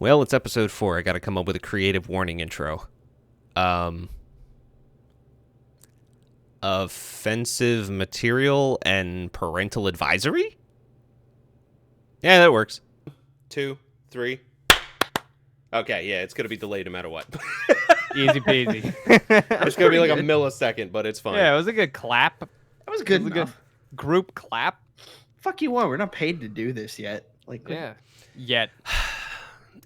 Well, it's episode 4. I got to come up with a creative warning intro. Offensive material and parental advisory? Yeah, that works. 2, 3. Okay, yeah, it's going to be delayed no matter what. Easy peasy. It's going to be like a millisecond, but it's fine. Yeah, it was a good clap. That was good It was a enough. good group clap. Fuck you, what? We're not paid to do this yet. Like, Yeah. Yet.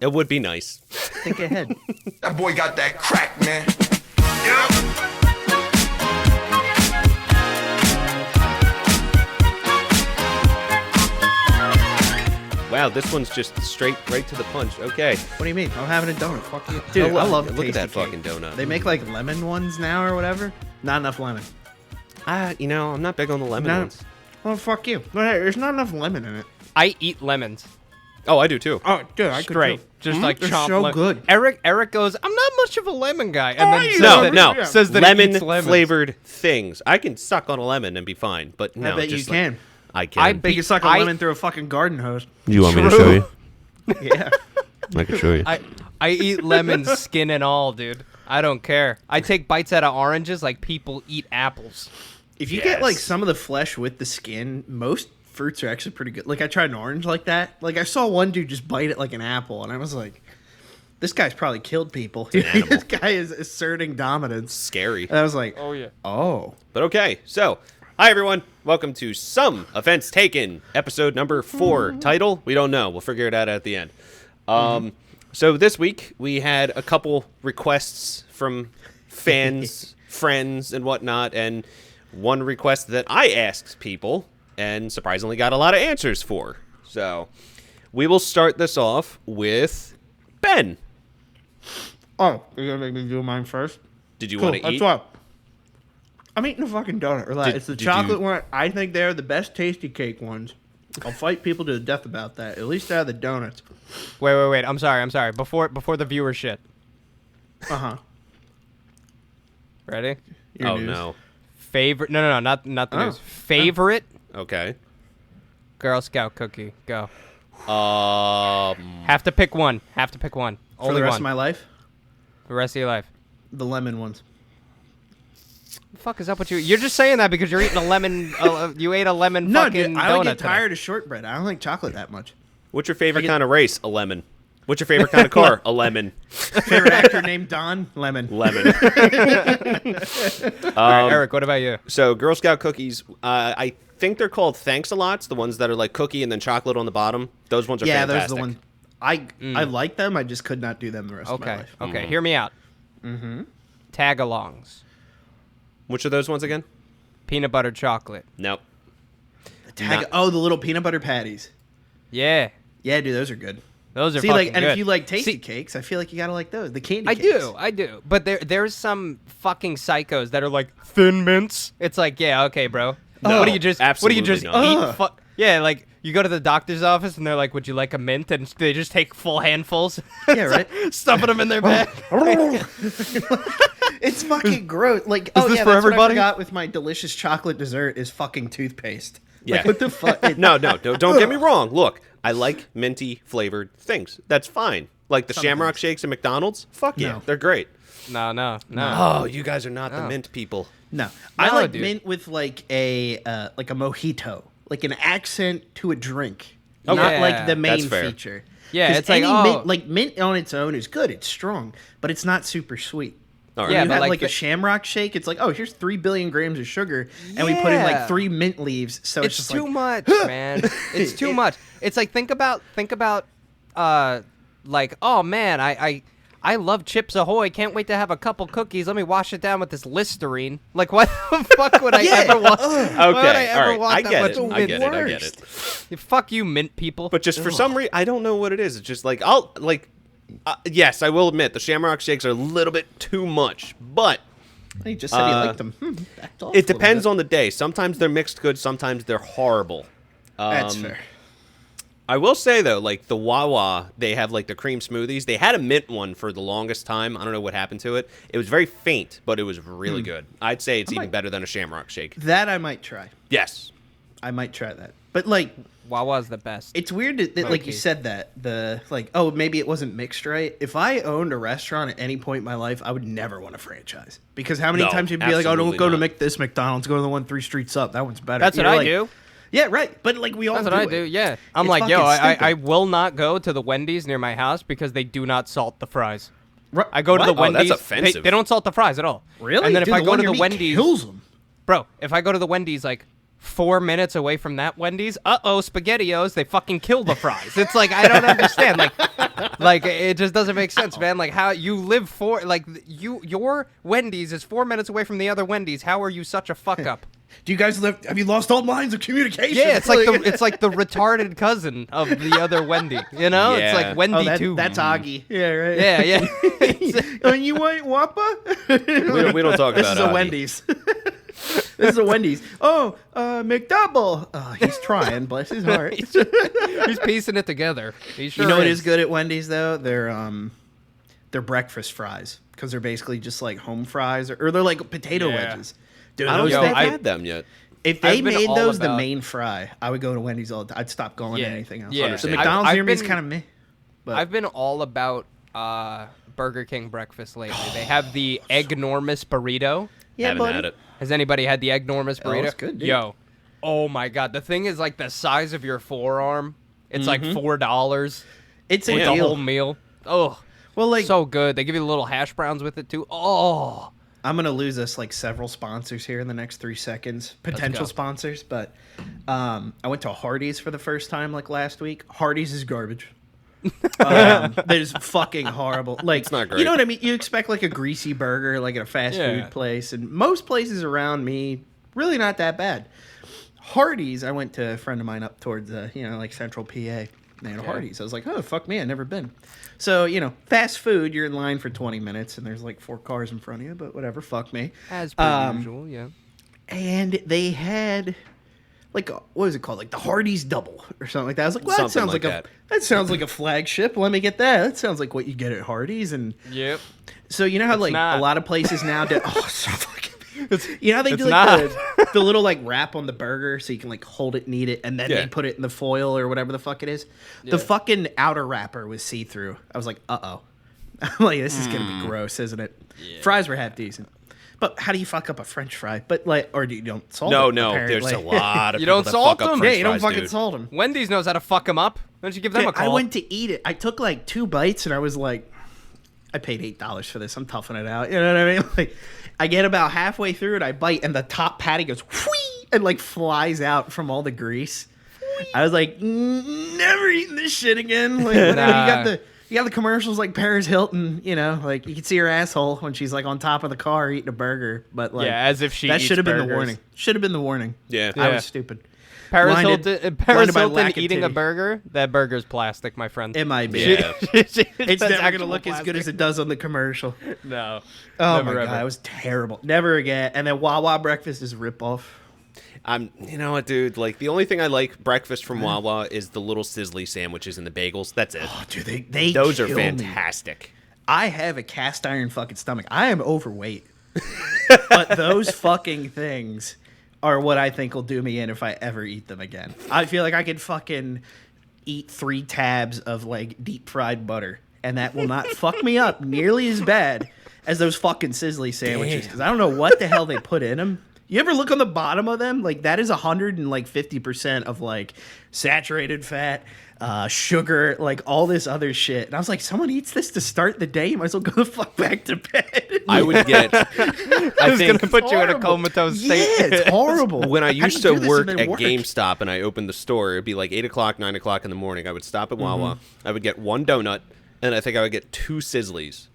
It would be nice. think ahead. That boy got that crack, man. Wow, this one's just straight right to the punch. Okay. What do you mean? I'm having a donut. Fuck you. Dude, I love look at that tasty fucking cake. donut. They make like lemon ones now or whatever. Not enough lemon. I'm not big on the lemon No. ones. Oh, fuck you. There's not enough lemon in it. I eat lemons. Oh, I do too. Oh, dude, I Straight. Just like they're chomp so lemon. good. Eric goes, I'm not much of a lemon guy. And then says No, that, no. says that he eats lemons. Lemon-flavored things. I can suck on a lemon and be fine, but no. I bet you just can. I can. I But you can suck a I- lemon through a fucking garden hose. You want me to show you? Yeah. I can show you. I eat lemons, skin and all, dude. I don't care. I take bites out of oranges like people eat apples. If you get like Yes. some of the flesh with the skin, most fruits are actually pretty good. Like I tried an orange like that. Like I saw one dude just bite it like an apple, and I was like, "This guy's probably killed people. an animal. This guy is asserting dominance." Scary. And I was like, Oh, yeah. "Oh, But okay, so, hi everyone. Welcome to Some Offense Taken, episode number 4. Title? We don't know. We'll figure it out at the end. So this week, we had a couple requests from fans, friends, and whatnot, and one request that I asked people, and surprisingly got a lot of answers for. So, we will start this off with Ben. oh, you're gonna make me do mine first? Did you Cool. want to That's eat? what. I'm eating a fucking donut. Relax. It's the did chocolate you- one. I think they're the best tasty cake ones. I'll fight people to the death about that. At least out of the donuts. Wait. I'm sorry. Before the viewer shit. Uh huh. Ready? Oh, no. Favorite? No, not the Oh. news. Favorite Okay. Girl Scout cookie. Go. Um... Have to pick one. For Only the rest one. of my life, The rest of your life. the lemon ones. The fuck is up with you? You're just saying that because you're eating a lemon. You ate a lemon No, fucking dude, I donut would get today. tired of shortbread. I don't like chocolate that much. What's your favorite I get- kind of race? A lemon. What's your favorite kind of car? A lemon. Favorite actor named Don Lemon. Lemon. All right, Eric, what about you? So Girl Scout cookies, I think they're called Thanks-a-Lots, the ones that are like cookie and then chocolate on the bottom. Those ones are Yeah, fantastic. those are the ones. I like them. I just could not do them the rest of my Okay, life. okay, hear me out. Mm-hmm. Tag-alongs. Which are those ones again? Peanut butter chocolate. Nope. Oh, the little peanut butter patties. Yeah, Yeah, dude, those are good. those are See, fucking like, and good. if you like tasty See, cakes, I feel like you gotta like those. The candy I cakes. do. But there's some fucking psychos that are like thin mints. It's like, yeah, okay, bro. No, what do you just absolutely eat? not. Yeah, like you go to the doctor's office and they're like, "Would you like a mint?" And they just take full handfuls. Yeah, right. Stuffing them in their bag. It's fucking gross. Like, this yeah, for that's what I everybody? forgot with my delicious chocolate dessert is fucking toothpaste. Yeah. Like, what the fuck? No, don't get me wrong. Look, I like minty flavored things. That's fine. Like the Shamrock Shakes at McDonald's. Fuck yeah, No. they're great. No. Oh, you guys are not the No. mint people. No, I No, like dude. mint with like a mojito, like an accent to a drink, Okay. not like the main That's fair. feature. Yeah, 'Cause it's like, any oh. mint, like mint on its own is good. It's strong, but it's not super sweet. All right. Yeah, You but have like like the- a Shamrock Shake. It's like, oh, here's 3 billion grams of sugar, and we put in Yeah. like 3 mint leaves. So it's, It's just too like, much, man. It's too much. It's like think about like, oh man, I love Chips Ahoy. Can't wait to have a couple cookies. Let me wash it down with this Listerine. Like, what the fuck would I ever want? Why would I Okay, ever all right. want I that get much it. mint? I get it. Worst. Fuck you, mint people. But just for some reason, I don't know what it is. It's just like yes, I will admit the Shamrock Shakes are a little bit too much, but he just said he liked them. Backed off it depends on the day. Sometimes they're mixed good, sometimes they're horrible. That's fair. I will say though, like the Wawa, they have like the cream smoothies. They had a mint one for the longest time. I don't know what happened to it. It was very faint, but it was really good. I'd say it's even better than a Shamrock Shake. That I might try. Yes, I might try that. But like, Wawa's the best. it's weird that like you said that maybe it wasn't mixed right. If I owned a restaurant at any point in my life, I would never want to franchise because how many No, times you'd be like, oh, don't absolutely go to not. this McDonald's, go to the one 3 streets up. That one's better. That's what You're I like, do. Yeah, right. But like we all That's do what I it. do. Yeah, I'm It's like, yo, fucking I stupid. will not go to the Wendy's near my house because they do not salt the fries. Right. I go to the What? Oh, that's Wendy's. offensive. They don't salt the fries at all. Really? And then Dude, if I go one to near the me Wendy's, kills them. bro, if I go to the Wendy's like 4 minutes away from that Wendy's, SpaghettiOs, they fucking kill the fries. It's like I don't understand. Like it just doesn't make sense, man. Like how you live your Wendy's is 4 minutes away from the other Wendy's. How are you such a fuck up? Do you guys live? Have you lost all lines of communication? Yeah, it's like the retarded cousin of the other Wendy. You know, Yeah. it's like Wendy too. That's Augie. Yeah, right. Yeah, yeah. Oh, you want Whopper? We don't talk This about is a Augie. Wendy's. This is a Wendy's. Oh, McDouble. Oh, he's trying. Bless his heart. He's piecing it together. He sure You know what is good at Wendy's though? Their breakfast fries because they're basically just like home fries or they're like potato Yeah. wedges. Dude, I don't those think things- I've had them yet. if they I've been made all those the about- main fry, I would go to Wendy's all the time. I'd stop going Yeah. to anything else. Yeah. The Understand. McDonald's I've near me is been- kind of meh. But I've been all about Burger King breakfast lately. They have the Eggnormous burrito. yeah, Haven't buddy. had it. Has anybody had the Eggnormous Oh, burrito? it's good, dude. Yo, oh my god, the thing is like the size of your forearm. It's like $4 It's a with the deal. whole meal. Oh, Well, like so good. They give you the little hash browns with it too. Oh, I'm gonna lose us like several sponsors here in the next 3 seconds, potential go. sponsors. But I went to Hardee's for the first time like last week. Hardee's is garbage. That is fucking horrible. Like, It's not great. You know what I mean? You expect like a greasy burger, like at a fast Yeah. food place, and most places around me really not that bad. Hardee's, I went to a friend of mine up towards like Central PA. They had a Hardee's. I was like, oh fuck me, I never been. So fast food, you're in line for 20 minutes, and there's like 4 cars in front of you. But whatever, fuck me. as per usual, yeah. And they had like what was it called, like the Hardee's double or something like that. I was like, well, that Something sounds like like that. that sounds like a flagship. Let me get that. That sounds like what you get at Hardee's. And Yep. so you know how like not. a lot of places now do. Oh, it's so fucking. You know how they it's do like not. the little like wrap on the burger so you can like hold it and eat it, and then Yeah. they put it in the foil or whatever the fuck it is. The fucking outer wrapper was see through. I was like, I'm like, this is gonna be gross, isn't it? Fries were half decent. But how do you fuck up a French fry? But like, or do you don't salt No, it? no. apparently. There's a lot of You people don't that salt fuck up them? French Yeah, you don't fries, fucking dude. salt them. Wendy's knows how to fuck them up. Don't you give them a call? I went to eat it. I took like 2 bites and I was like, I paid $8 for this. I'm toughing it out. You know what I mean? Like, I get about halfway through it, I bite, and the top patty goes whee and like flies out from all the grease. I was like, never eating this shit again. Like, whatever. Nah. You got the commercials like Paris Hilton. Like you can see her asshole when she's like on top of the car eating a burger. But like, Yeah, as if she that eats should have been the burgers. warning. Should have been the warning. Yeah. I Yeah. was stupid. Paris Blinded- Hilton, blinded by lack of eating a titty. burger. That burger's plastic, my friend. It might be. Yeah. It's That's never gonna actual look as good plastic. as it does on the commercial. No. Oh Never my god, ever. it was terrible. Never again. And then Wawa breakfast is a ripoff. You know what, dude? Like the only thing I like breakfast from Wawa is the little sizzly sandwiches and the bagels. That's it. Oh, dude, they Those are kill me. fantastic. I have a cast iron fucking stomach. I am overweight, but those fucking things are what I think will do me in if I ever eat them again. I feel like I could fucking eat 3 tabs of like deep fried butter, and that will not fuck me up nearly as bad as those fucking sizzly sandwiches. Because I don't know what the hell they put in them. You ever look on the bottom of them? Like that is 150% of like saturated fat, sugar, like all this other shit. And I was like, someone eats this to start the day? You might as well go the fuck back to bed. I would get. I It's think gonna put you in a Horrible. comatose state. Yeah, it's horrible. when I How do used you to do this work and at then work? GameStop and I opened the store, it'd be like 8 o'clock, 9 o'clock in the morning. I would stop at Wawa. Mm-hmm. I would get 1 donut, and I think I would get 2 Sizzlies.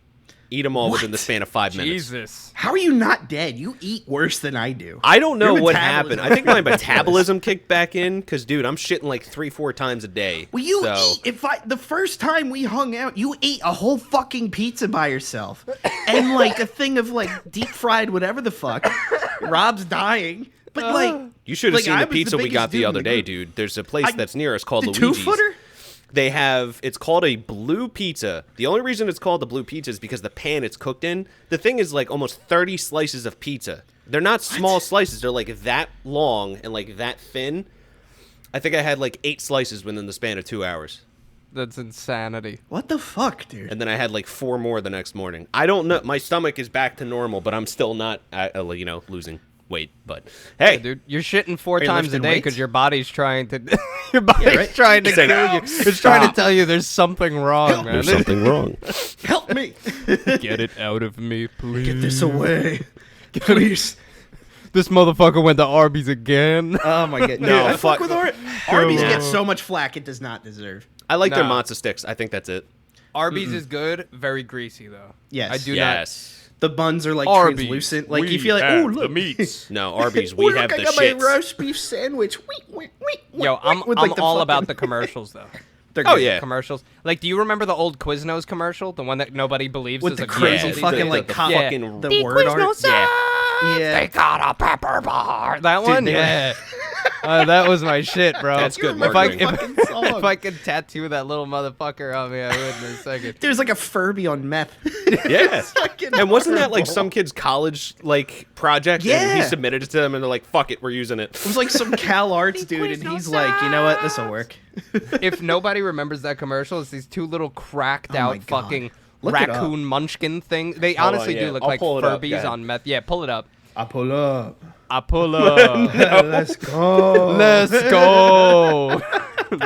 Eat them all within the What? span of 5 minutes. Jesus. How are you not dead? You eat worse than I do. I don't know Your what metabolism- happened. I think my metabolism kicked back in because, dude, I'm shitting like 3-4 times a day. Well, you so, eat. The first time we hung out, you ate a whole fucking pizza by yourself, and like a thing of like deep fried whatever the fuck. Rob's dying, but like You should have like, seen I the was pizza we biggest got the dude in other day, group. dude. There's a place that's near us called The Luigi's. 2-footer. They have, it's called a blue pizza. The only reason it's called the blue pizza is because the pan it's cooked in, the thing is like almost 30 slices of pizza. They're not small slices. They're like that long and like that thin. I think I had like 8 slices within the span of 2 hours. That's insanity. What the fuck, dude? And then I had like 4 more the next morning. I don't know. My stomach is back to normal, but I'm still not, losing weight. But hey, Dude, you're shitting 4 you times a lifting day weights? because your body's trying to trying to Say, kill you. It's trying to tell you there's something wrong, man. there's something wrong. Help me. Get it out of me, please. Get this away. Please. This motherfucker went to Arby's again. Oh my god. No, I fuck with Arby's No. gets so much flack it does not deserve. I like their No. matzo sticks. I think that's it. Arby's is good, very greasy though. Yes. I do Yes. The buns are like Arby's, translucent. Like you we feel like, have oh look, the meats. No, Arby's. Ooh, We look, have I the got shits. my roast beef sandwich. Yo, I'm with, like, I'm the all fucking- about the commercials though. They're Oh, good. yeah. Commercials. Like, do you remember the old Quiznos commercial, the one that nobody believes With is the a crazy commercial? fucking like the cop- fucking the word art. Yeah. They got a pepper bar. That one, they- yeah. That was my shit, bro. That's good If I, marketing. Fucking song. if I could tattoo that little motherfucker on me, I would in a second. There's like a Furby on meth. Yeah. Fucking And wasn't that like horrible. some kid's college like project? And Yeah. he submitted it to them, and they're like, "Fuck it, we're using it." It was like some Cal Arts dude, and he's like, you know what, this will work. If nobody remembers that commercial, it's these 2 little cracked my out God. fucking Look it raccoon munchkin thing. They Hold on, honestly yeah. do look I'll like pull it up, go Furbies ahead. on meth. Yeah, pull it up. I pull up. I pull up. Let's go. Let's go.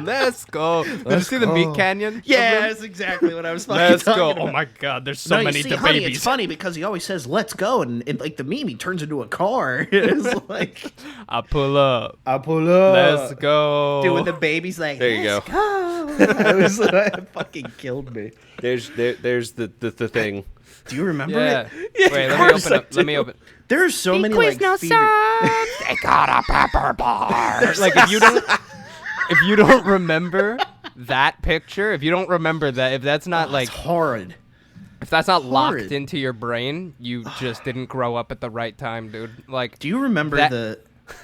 Let's go. Did you see the meat canyon? Yeah, that's exactly what I was fucking Let's talking go. about. Oh my god, there's so No, many you see, honey, babies. it's funny because he always says "Let's go," and like the meme, he turns into a car. It's like I pull up. I pull up. Let's go. Dude, when the baby's like, There you go. I was like, it fucking killed me. There's the thing. Do you remember Yeah. it? Wait, let me course open I up. Let me do. open. There are so many like fever- They got a pepper bar. Like if you don't remember that picture, if you don't remember that, if that's not like It's horrid. if that's not locked horrid. into your brain, you just didn't grow up at the right time, dude. Like Do you remember That- the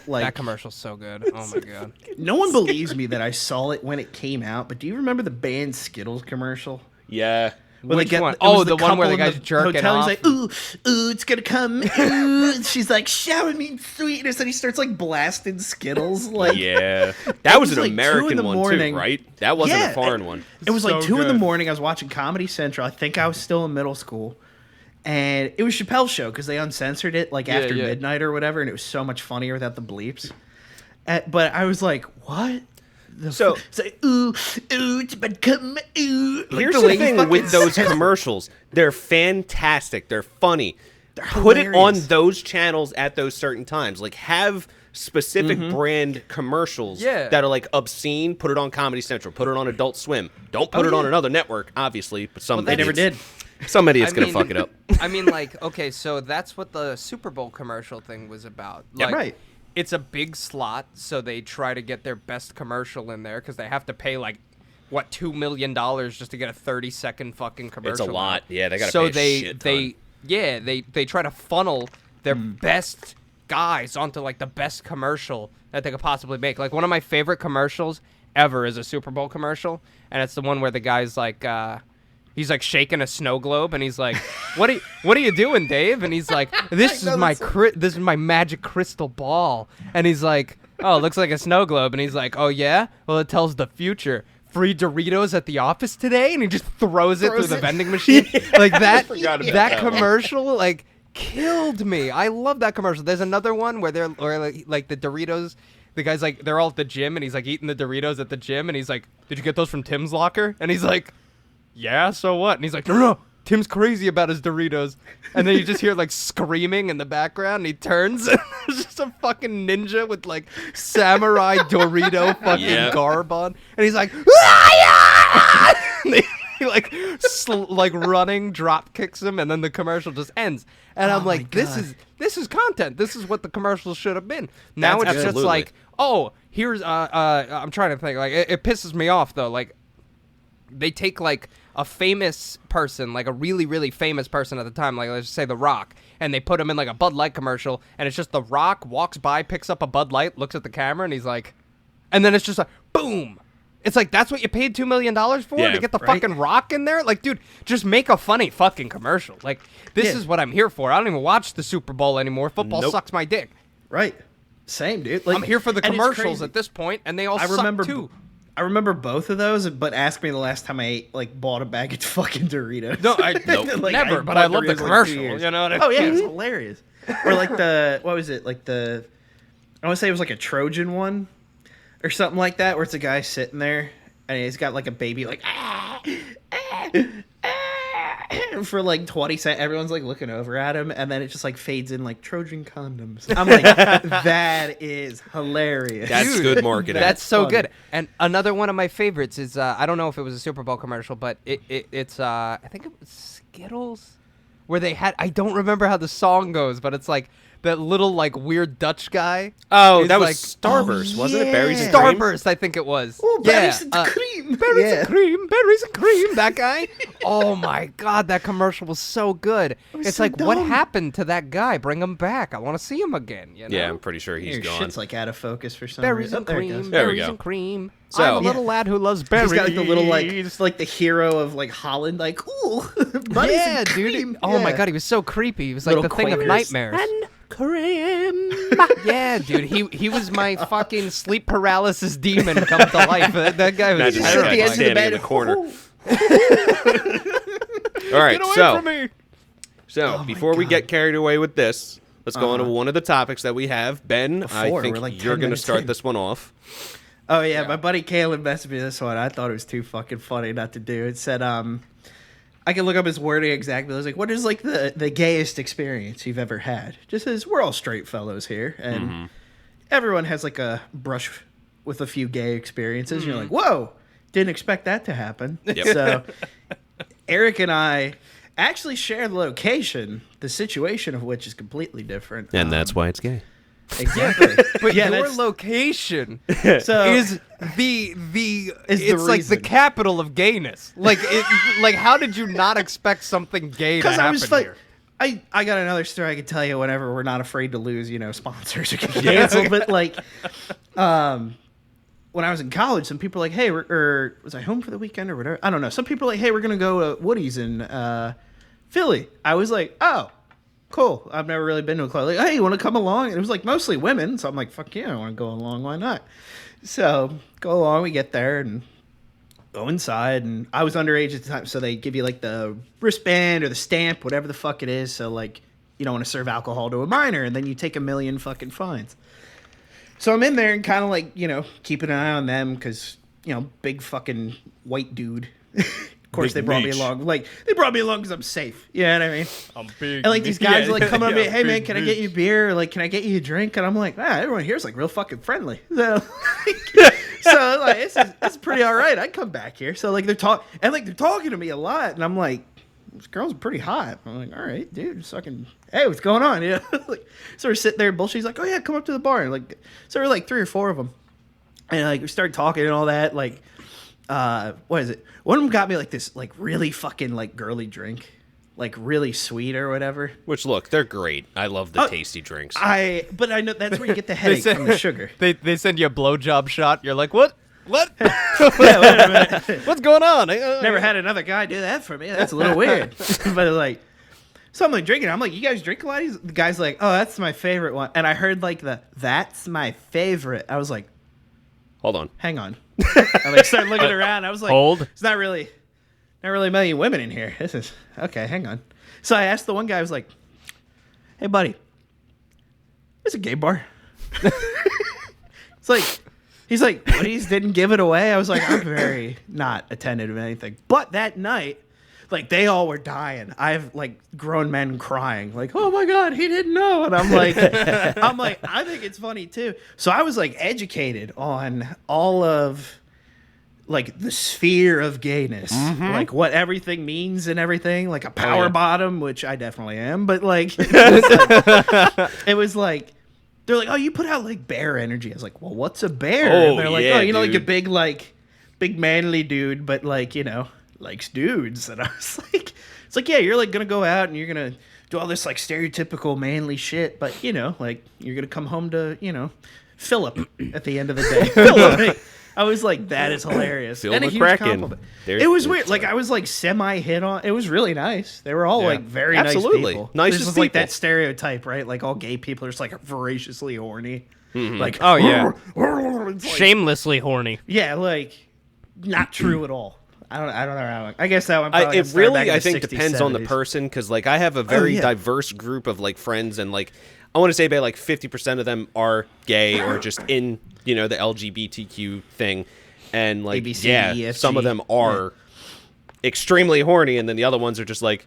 like? that commercial's so good. Oh my god. No one believes me that I saw it when it came out, but do you remember the band Skittles commercial? Yeah. Where Which one? it was Oh, the one where the couple in guy's jerking hotel, off. He's like, ooh, it's gonna come. Ooh. And she's like, shower me in sweetness, and he starts like blasting Skittles. Like, Yeah. That was was an like 2 in American the one morning. too, right? That wasn't Yeah, a foreign one. It was like So 2 in the good. morning. I was watching Comedy Central. I think I was still in middle school, and it was Chappelle's show because they uncensored it like after yeah. midnight or whatever, and it was so much funnier without the bleeps. But I was like, what? So It's like, ooh, it's about to come, ooh. Like, here's the the way he thing fucking with those says it. commercials. They're fantastic. They're funny. They're Put it on hilarious. those channels at those certain times. Like have specific brand commercials Yeah. that are like obscene. Put it on Comedy Central. Put it on Adult Swim. Don't put it on another network, obviously. But some They never idiots- did. Some idiot's I gonna mean- fuck it up. I mean, like, okay, so that's what the Super Bowl commercial thing was about. Yeah, Like, right. It's a big slot, so they try to get their best commercial in there because they have to pay like what $2 million just to get a 30-second fucking commercial. lot. out. Yeah, they gotta So pay a they shit they yeah they try to funnel their Hmm. best guys onto like the best commercial that they could possibly make. Like one of my favorite commercials ever is a Super Bowl commercial, and it's the one where the guy's like. He's like shaking a snow globe, and he's like, "What are you doing, Dave?" And he's like, "This is this is my magic crystal ball." And he's like, "Oh, it looks like a snow globe." And he's like, "Oh yeah, well it tells the future. Free Doritos at the office today." And he just throws it through the vending machine like that. forgot about That that one. commercial like killed me. I love that commercial. There's another one where they're or like the Doritos. The guy's like, they're all at the gym, and he's like eating the Doritos at the gym, and he's like, "Did you get those from Tim's locker?" And he's like. Yeah, so what? And he's like, no, Tim's crazy about his Doritos. And then you just hear like screaming in the background, and he turns, and there's just a fucking ninja with like samurai Dorito fucking Yep. garb on. And he's like, "Ah, yeah!" And he like, like running, drop kicks him, and then the commercial just ends. And I'm Oh my like, this God. is content. This is what the commercial should have been. Now That's it's just absolutely. like, oh, here's, I'm trying to think. Like, it pisses me off, though. Like, they take like a famous person, like a really, really famous person at the time, like let's just say The Rock, and they put him in like a Bud Light commercial, and it's just The Rock walks by, picks up a Bud Light, looks at the camera, and he's like, and then it's just like, boom, It's like, that's what you paid $2 million for? Yeah, to get the right? fucking Rock in there? Like, dude, just make a funny fucking commercial. Like, this is what I'm here for. I don't even watch the Super Bowl anymore. Football sucks my dick. Right. Same, dude. Like, I'm here for the and it's commercials crazy. at this point, and they all I suck remember too. I remember both of those, but ask me the last time I bought a bag of fucking Doritos. No, I never, but I love the Doritos, like, 2 commercial. years. You know what I mean? Oh yeah, it's hilarious. Or like what was it? Like I want to say it was like a Trojan one, or something like that, where it's a guy sitting there and he's got like a baby like for like 20 seconds. Everyone's like looking over at him, and then it just like fades in like Trojan condoms. I'm like, that is hilarious. That's good marketing. That's so funny. good. And another one of my favorites is I don't know if it was a Super Bowl commercial, but it's I think it was Skittles, where they had, I don't remember how the song goes, but it's like that little like weird Dutch guy. Oh, is that was like, Starburst, wasn't it? Berries and cream? Starburst, I think it was. Oh, berries and cream. Berries Yeah. and cream, berries and cream. That guy. Oh my god, that commercial was so good. was It's so like, what dumb. happened to that guy? Bring him back. I want to see him again. You know? Yeah, I'm pretty sure he's Your gone. shit's like out of focus for some Berries reason. and Oh, there it cream, goes. There we berries go. and cream. So- I'm a little Yeah. lad who loves berries. He's got like the little like the hero of like Holland, like ooh, buddies Yeah, and dude. cream. Oh my Yeah. god, he was so creepy. He was like Little the thing of Quakers. nightmares. And cream. Yeah, dude. He was my fucking sleep paralysis demon come to life. That guy was Imagine Just that at guy the end of the standing bed in the and- corner. Ooh. All right, Get away so from me. Oh before we God. get carried away with this, let's go on to one of the topics that we have. Ben, I Before, think we're like 10 you're going to minutes start in. this one off. Oh yeah, my buddy Caleb messaged me this one. I thought it was too fucking funny not to do. It said, I can look up his wording exactly. I was like, what is like the gayest experience you've ever had? Just says we're all straight fellows here, and everyone has like a brush with a few gay experiences. And you're like, whoa, didn't expect that to happen. Yep. So Eric and I actually share the location, the situation of which is completely different. And that's why it's gay. Exactly. But Yeah, your that's- location so is the Is the it's like the reason. capital of gayness. Like like how did you not expect something gay to because happen I was like, here? I got another story I could tell you whenever we're not afraid to lose, sponsors or get canceled. But like, when I was in college, some people were like, hey, or was I home for the weekend or whatever? I don't know. Some people were like, hey, we're gonna go to Woody's in Philly. I was like, oh, cool. I've never really been to a club. Like, hey, you want to come along? And it was like mostly women, so I'm like, fuck yeah, I want to go along. Why not? So go along. We get there and go inside, and I was underage at the time, so they give you like the wristband or the stamp, whatever the fuck it is. So like, you don't want to serve alcohol to a minor, and then you take 1 million fucking fines. So I'm in there and kind of like, keeping an eye on them because, big fucking white dude. Of course, Big they brought me reach. along. Like, they brought me along because I'm safe. You know what I mean? I'm big. And like these guys are like coming up to me, Yeah, hey man, big can I get you a beer? Or, like, can I get you a drink? And I'm like, everyone here's like real fucking friendly. So like it's pretty all right. I'd come back here. So like they're talking to me a lot, and I'm like, this girl's pretty hot. I'm like, all right, dude, just fucking, hey, what's going on? Like, so we're sitting there bullshit. He's like, oh yeah, come up to the bar. And like, so we're like 3 or 4 of them, and like we started talking and all that. Like, what is it? One of them got me like this like really fucking like girly drink, like really sweet or whatever. Which, look, they're great. I love the Oh, tasty drinks. But I know that's where you get the headache from the sugar. They send you a blowjob shot. You're like, what? What? Yeah, wait a minute. What's going on? Never had another guy do that for me. That's a little weird. But like, so I'm like drinking. I'm like, you guys drink a lot? The guy's like, oh, that's my favorite one. And I heard like that's my favorite. I was like, Hold on. hang on. I like started looking around. I was like, Hold. It's not really a million women in here. This is okay. Hang on. So I asked the one guy. I was like, hey, buddy, it's a gay bar. It's like. He's like, Woody's didn't give it away. I was like, I'm very not attentive to anything. But that night, like, they all were dying. I have, like, grown men crying. Like, oh, my God, he didn't know. And I'm like, I think it's funny, too. So I was, like, educated on all of, like, the sphere of gayness. Like, what everything means and everything. Like, a power bottom, which I definitely am. But, like, it was like they're like, oh, you put out like bear energy. I was like, well, what's a bear? Oh, and they're like, yeah, oh, like a dude. big manly dude, but like, likes dudes. And I was like, it's like, yeah, you're like gonna go out and you're gonna do all this like stereotypical manly shit, but like you're gonna come home to Philip at the end of the day. Philip, I was like, that is hilarious. Filled And a with huge Kraken. compliment. There's- It was it's, weird. Like, I was like semi-hit on. It was really nice. They were all Yeah. like very Absolutely. nice people. Nicest This is like people. that stereotype, right? Like all gay people are just like voraciously horny. Like, Oh, yeah. it's like- Shamelessly horny. yeah, like not true at all. I don't know. I guess that one. Probably It started back really, in I the think, 60s, depends on the 70s. person because, like, I have a very yeah. diverse group of like friends, and like, I want to say about like 50% of them are gay or just in the LGBTQ thing, and like, ABC, yeah, EFG. some of them are extremely horny, and then the other ones are just like,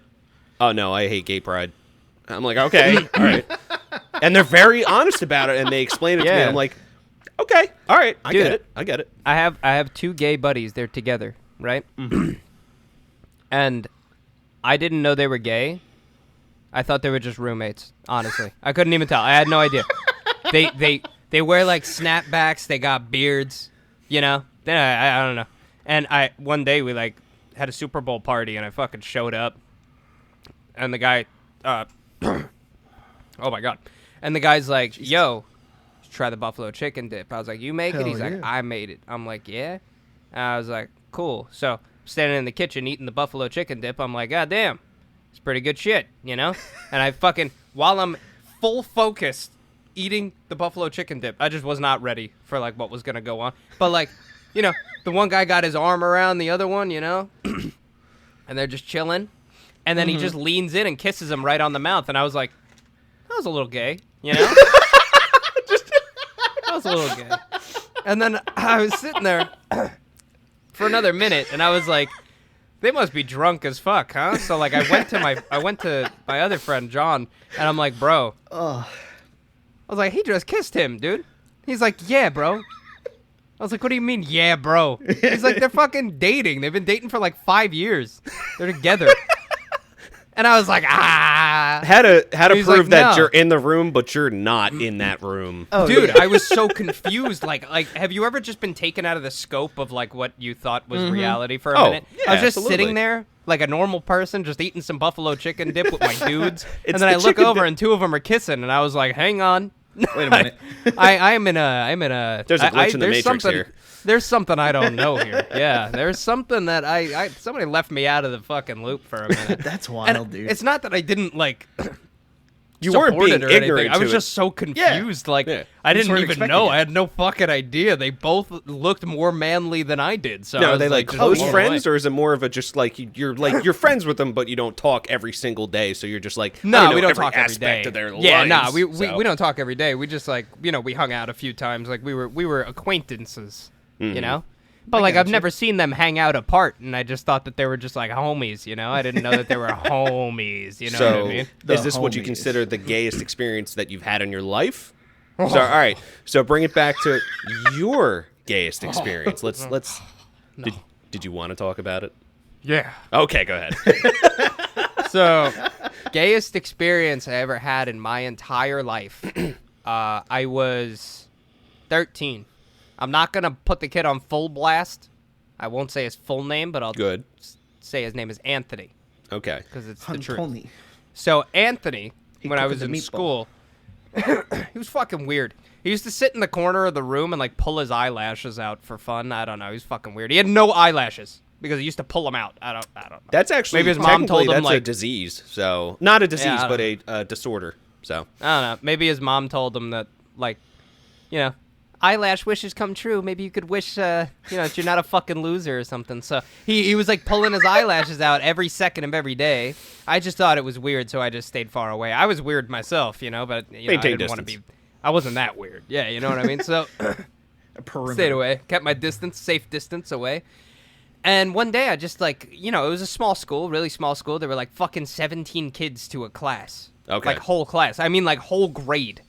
oh no, I hate gay pride. I'm like, okay, all right, and they're very honest about it, and they explain it to me. Yeah. I'm like, okay, all right, I Dude. get it, I get it. I have two gay buddies. They're together, right? And I didn't know they were gay. I thought they were just roommates. Honestly, I couldn't even tell. I had no idea. They wear like snapbacks. They got beards. You know. Then I don't know. And one day we like had a Super Bowl party, and I fucking showed up, and the guy, oh my god, and the guy's like, yo, try the buffalo chicken dip. I was like, you make it? Hell He's like, yeah. I made it. I'm like, yeah. And I was like, cool. So standing in the kitchen eating the buffalo chicken dip, I'm like, god damn, it's pretty good shit, you know? And I fucking, while I'm full focused eating the buffalo chicken dip, I just was not ready for like what was gonna go on. But like, you know, the one guy got his arm around the other one, you know, and they're just chilling, and then he just leans in and kisses him right on the mouth, and I was like, that was a little gay, you know? That was a little gay. And then I was sitting there for another minute, and I was like, they must be drunk as fuck, huh? So like I went to my other friend John, and I'm like, bro, I was like, he just kissed him, dude. He's like, yeah, bro. I was like, what do you mean, yeah, bro? He's like, they're fucking dating. They've been dating for like 5 years. They're together. And I was like, ah. How to He's prove like, that no. you're in the room, but you're not in that room. Oh, Dude, yeah. I was so confused. Like, have you ever just been taken out of the scope of like what you thought was reality for a Oh, minute? yeah, I was just absolutely. sitting there like a normal person, just eating some buffalo chicken dip with my dudes, It's and then I the look chicken over dip. and two of them are kissing, and I was like, hang on. Wait a minute. I'm in a. There's a glitch in the there's Matrix something, here. There's something I don't know here. Yeah, there's something that somebody left me out of the fucking loop for a minute. That's And wild, dude. it's not that I didn't like. You weren't support being it or anything. ignorant I was to just so confused. Like Yeah. I You just didn't weren't even expecting know. it. I had no fucking idea. They both looked more manly than I did. So I No, are was they like just close blown friends, away. or is it more of a just like you're friends with them, but you don't talk every single day? So you're just like, I No, know we don't every talk every aspect day. of their Yeah, lives, nah, so. we don't talk every day. We just like we hung out a few times. Like we were acquaintances, Mm-hmm. you know. But like I've never seen them hang out apart, and I just thought that they were just like homies, you know. I didn't know that they were homies, you know So, what I mean? The is this what you homies. consider the gayest experience that you've had in your life? So, all right. So, bring it back to your gayest experience. Let's. Did you want to talk about it? Yeah. Okay, go ahead. So, gayest experience I ever had in my entire life. I was 13. I'm not going to put the kid on full blast. I won't say his full name, but I'll Good. say his name is Anthony Okay. because it's the truth. Tony. So, Anthony, when I cooking was the in meatball. school, he was fucking weird. He used to sit in the corner of the room and like pull his eyelashes out for fun. I don't know. He was fucking weird. He had no eyelashes because he used to pull them out. I don't know. That's actually Maybe his mom told him, that's a like- disease. So, not a disease, I but don't a disorder. So, I don't know. Maybe his mom told him that, like, you know, eyelash wishes come true. Maybe you could wish, that you're not a fucking loser or something. So he was like pulling his eyelashes out every second of every day. I just thought it was weird, so I just stayed far away. I was weird myself, but I Maintain didn't want to distance. be. I wasn't that weird. Yeah, you know what I mean. So A perimeter. stayed away, kept my distance, safe distance away. And one day I just like, it was a small school, really small school. There were like fucking 17 kids to a class. Okay. Like whole class. I mean like whole grade.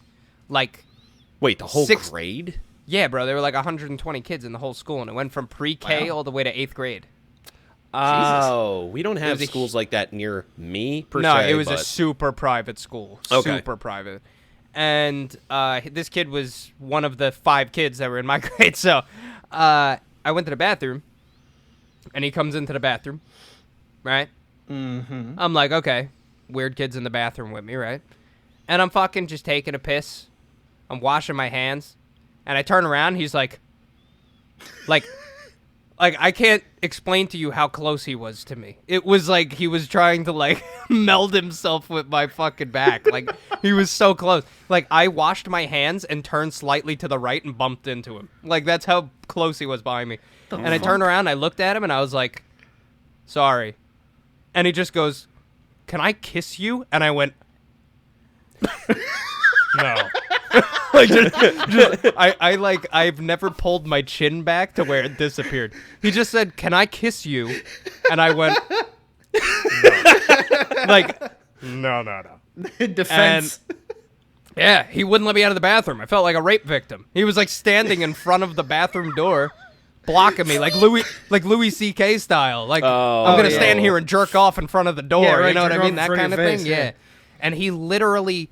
Like, wait, the whole Six- grade? yeah, bro, there were like 120 kids in the whole school, and it went from pre-K all the way to 8th grade. Oh, we don't have was a schools like that near me, per No, se. it was a but- super private school. Okay. Super private. And this kid was one of the 5 kids that were in my grade. So I went to the bathroom, and he comes into the bathroom, right? Mm-hmm. I'm like, okay, weird kid's in the bathroom with me, right? And I'm fucking just taking a piss. I'm washing my hands. And I turn around, he's like, Like I can't explain to you how close he was to me. It was like he was trying to like meld himself with my fucking back. Like he was so close. Like I washed my hands and turned slightly to the right and bumped into him. Like that's how close he was behind me. And I turned around, I looked at him, and I was like, "Sorry." And he just goes, "Can I kiss you?" And I went, "No." Like I've never pulled my chin back to where it disappeared. He just said, "Can I kiss you?" And I went, "No." Like, no. Defense. And yeah, he wouldn't let me out of the bathroom. I felt like a rape victim. He was like standing in front of the bathroom door, blocking me like Louis C.K. style. Like I'm gonna stand here and jerk off in front of the door. Yeah, right, you know what jerk I mean? off in That front kind of of your thing. face, Yeah. yeah. And he literally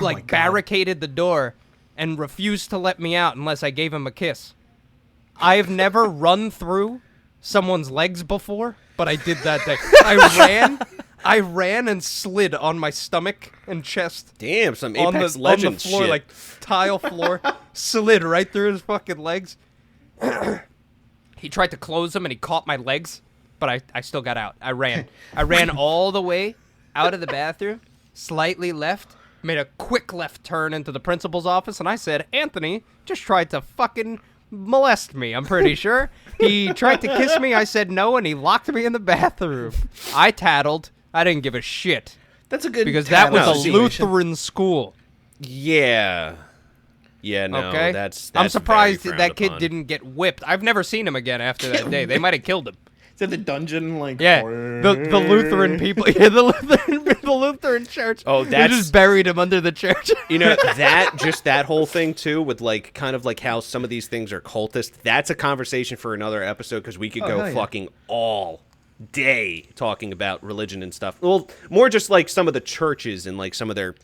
like barricaded the door and refused to let me out unless I gave him a kiss. I've never run through someone's legs before, but I did that day. I ran and slid on my stomach and chest. Damn, some on Apex the Legends floor, shit. like tile floor, slid right through his fucking legs. He tried to close them and he caught my legs, but I still got out. I ran all the way out of the bathroom, slightly left, made a quick left turn into the principal's office, and I said, "Anthony just tried to fucking molest me, I'm pretty sure." He tried to kiss me, I said no, and he locked me in the bathroom. I tattled. I didn't give a shit. That's a good Because that was a situation. Lutheran school. Yeah, no, Okay? that's I'm surprised very that frowned kid upon. didn't get whipped. I've never seen him again after that day. They might have killed him. Is that the dungeon? Like Yeah, the Lutheran people. Yeah, the Lutheran church. Oh, they that's- just buried him under the church. You know, that whole thing too, with like kind of like how some of these things are cultist. That's a conversation for another episode because we could go hell yeah. fucking all day talking about religion and stuff. Well, more just like some of the churches and like some of their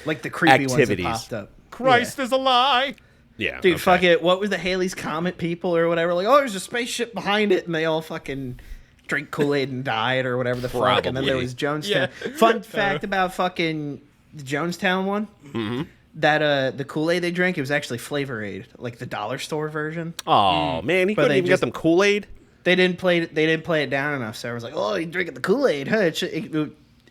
like the creepy activities. ones that popped up. Christ is a lie. yeah. Dude, okay. fuck it. What was the Halley's Comet people or whatever? Like, oh, there's a spaceship behind it, and they all fucking drink Kool-Aid and died or whatever the fuck. And then there Probably. was Jonestown. Yeah. Fun fact about fucking the Jonestown one. Mm-hmm. That the Kool-Aid they drank, it was actually Flavor Aid, like the dollar store version. Oh man, he But couldn't they even just- get them Kool-Aid. They didn't play it down enough, so I was like, oh, he's drinking the Kool-Aid. Huh?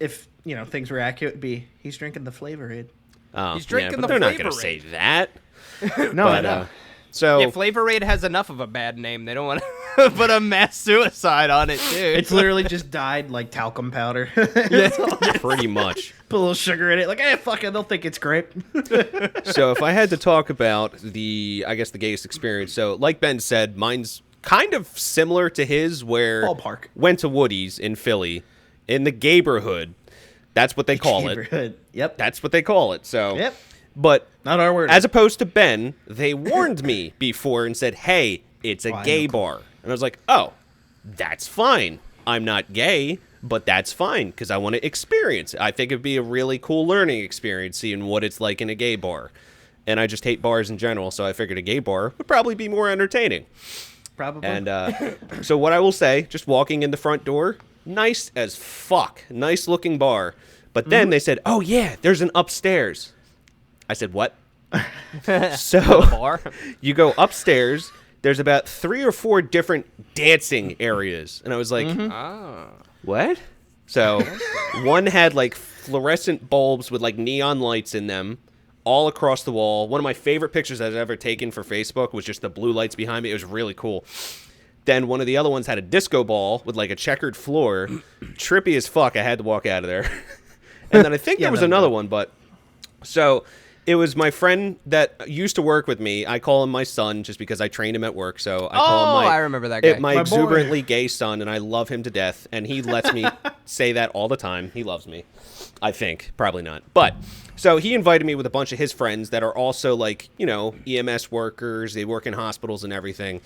If you know things were accurate, it'd be he's drinking the Flavor Aid. Oh, He's drinking but the they're not Flavor gonna say Aid. that. No, I But know. so Yeah, Flavor Aid has enough of a bad name. They don't want to put a mass suicide on it, too. It's literally just dyed like talcum powder. pretty much. Put a little sugar in it. Like, fuck it, they'll think it's grape. So if I had to talk about the gayest experience, so like Ben said, mine's kind of similar to his, where Ballpark. went to Woody's in Philly, in the gayborhood. That's what they call it. Neighborhood. Yep. That's what they call it. So, Yep. but Not our word. as opposed to Ben, they warned me before and said, "Hey, it's a Why? gay bar," and I was like, "Oh, that's fine. I'm not gay." But that's fine because I want to experience it. I think it'd be a really cool learning experience seeing what it's like in a gay bar. And I just hate bars in general, so I figured a gay bar would probably be more entertaining. Probably. And so what I will say, just walking in the front door, nice as fuck. Nice looking bar. But then they said, "Oh yeah, there's an upstairs." I said, "What?" So bar. you go upstairs, there's about 3 or 4 different dancing areas. And I was like, what? So one had like fluorescent bulbs with like neon lights in them all across the wall. One of my favorite pictures I've ever taken for Facebook was just the blue lights behind me. It was really cool. Then one of the other ones had a disco ball with like a checkered floor. Trippy as fuck. I had to walk out of there. And then I think Yeah, there was that'll another do. one, but so it was my friend that used to work with me. I call him my son just because I trained him at work. So I call him Oh, I remember that guy. my My boy. exuberantly gay son, and I love him to death. And he lets me say that all the time. He loves me. I think. Probably not. But so he invited me with a bunch of his friends that are also like, you know, EMS workers. They work in hospitals and everything.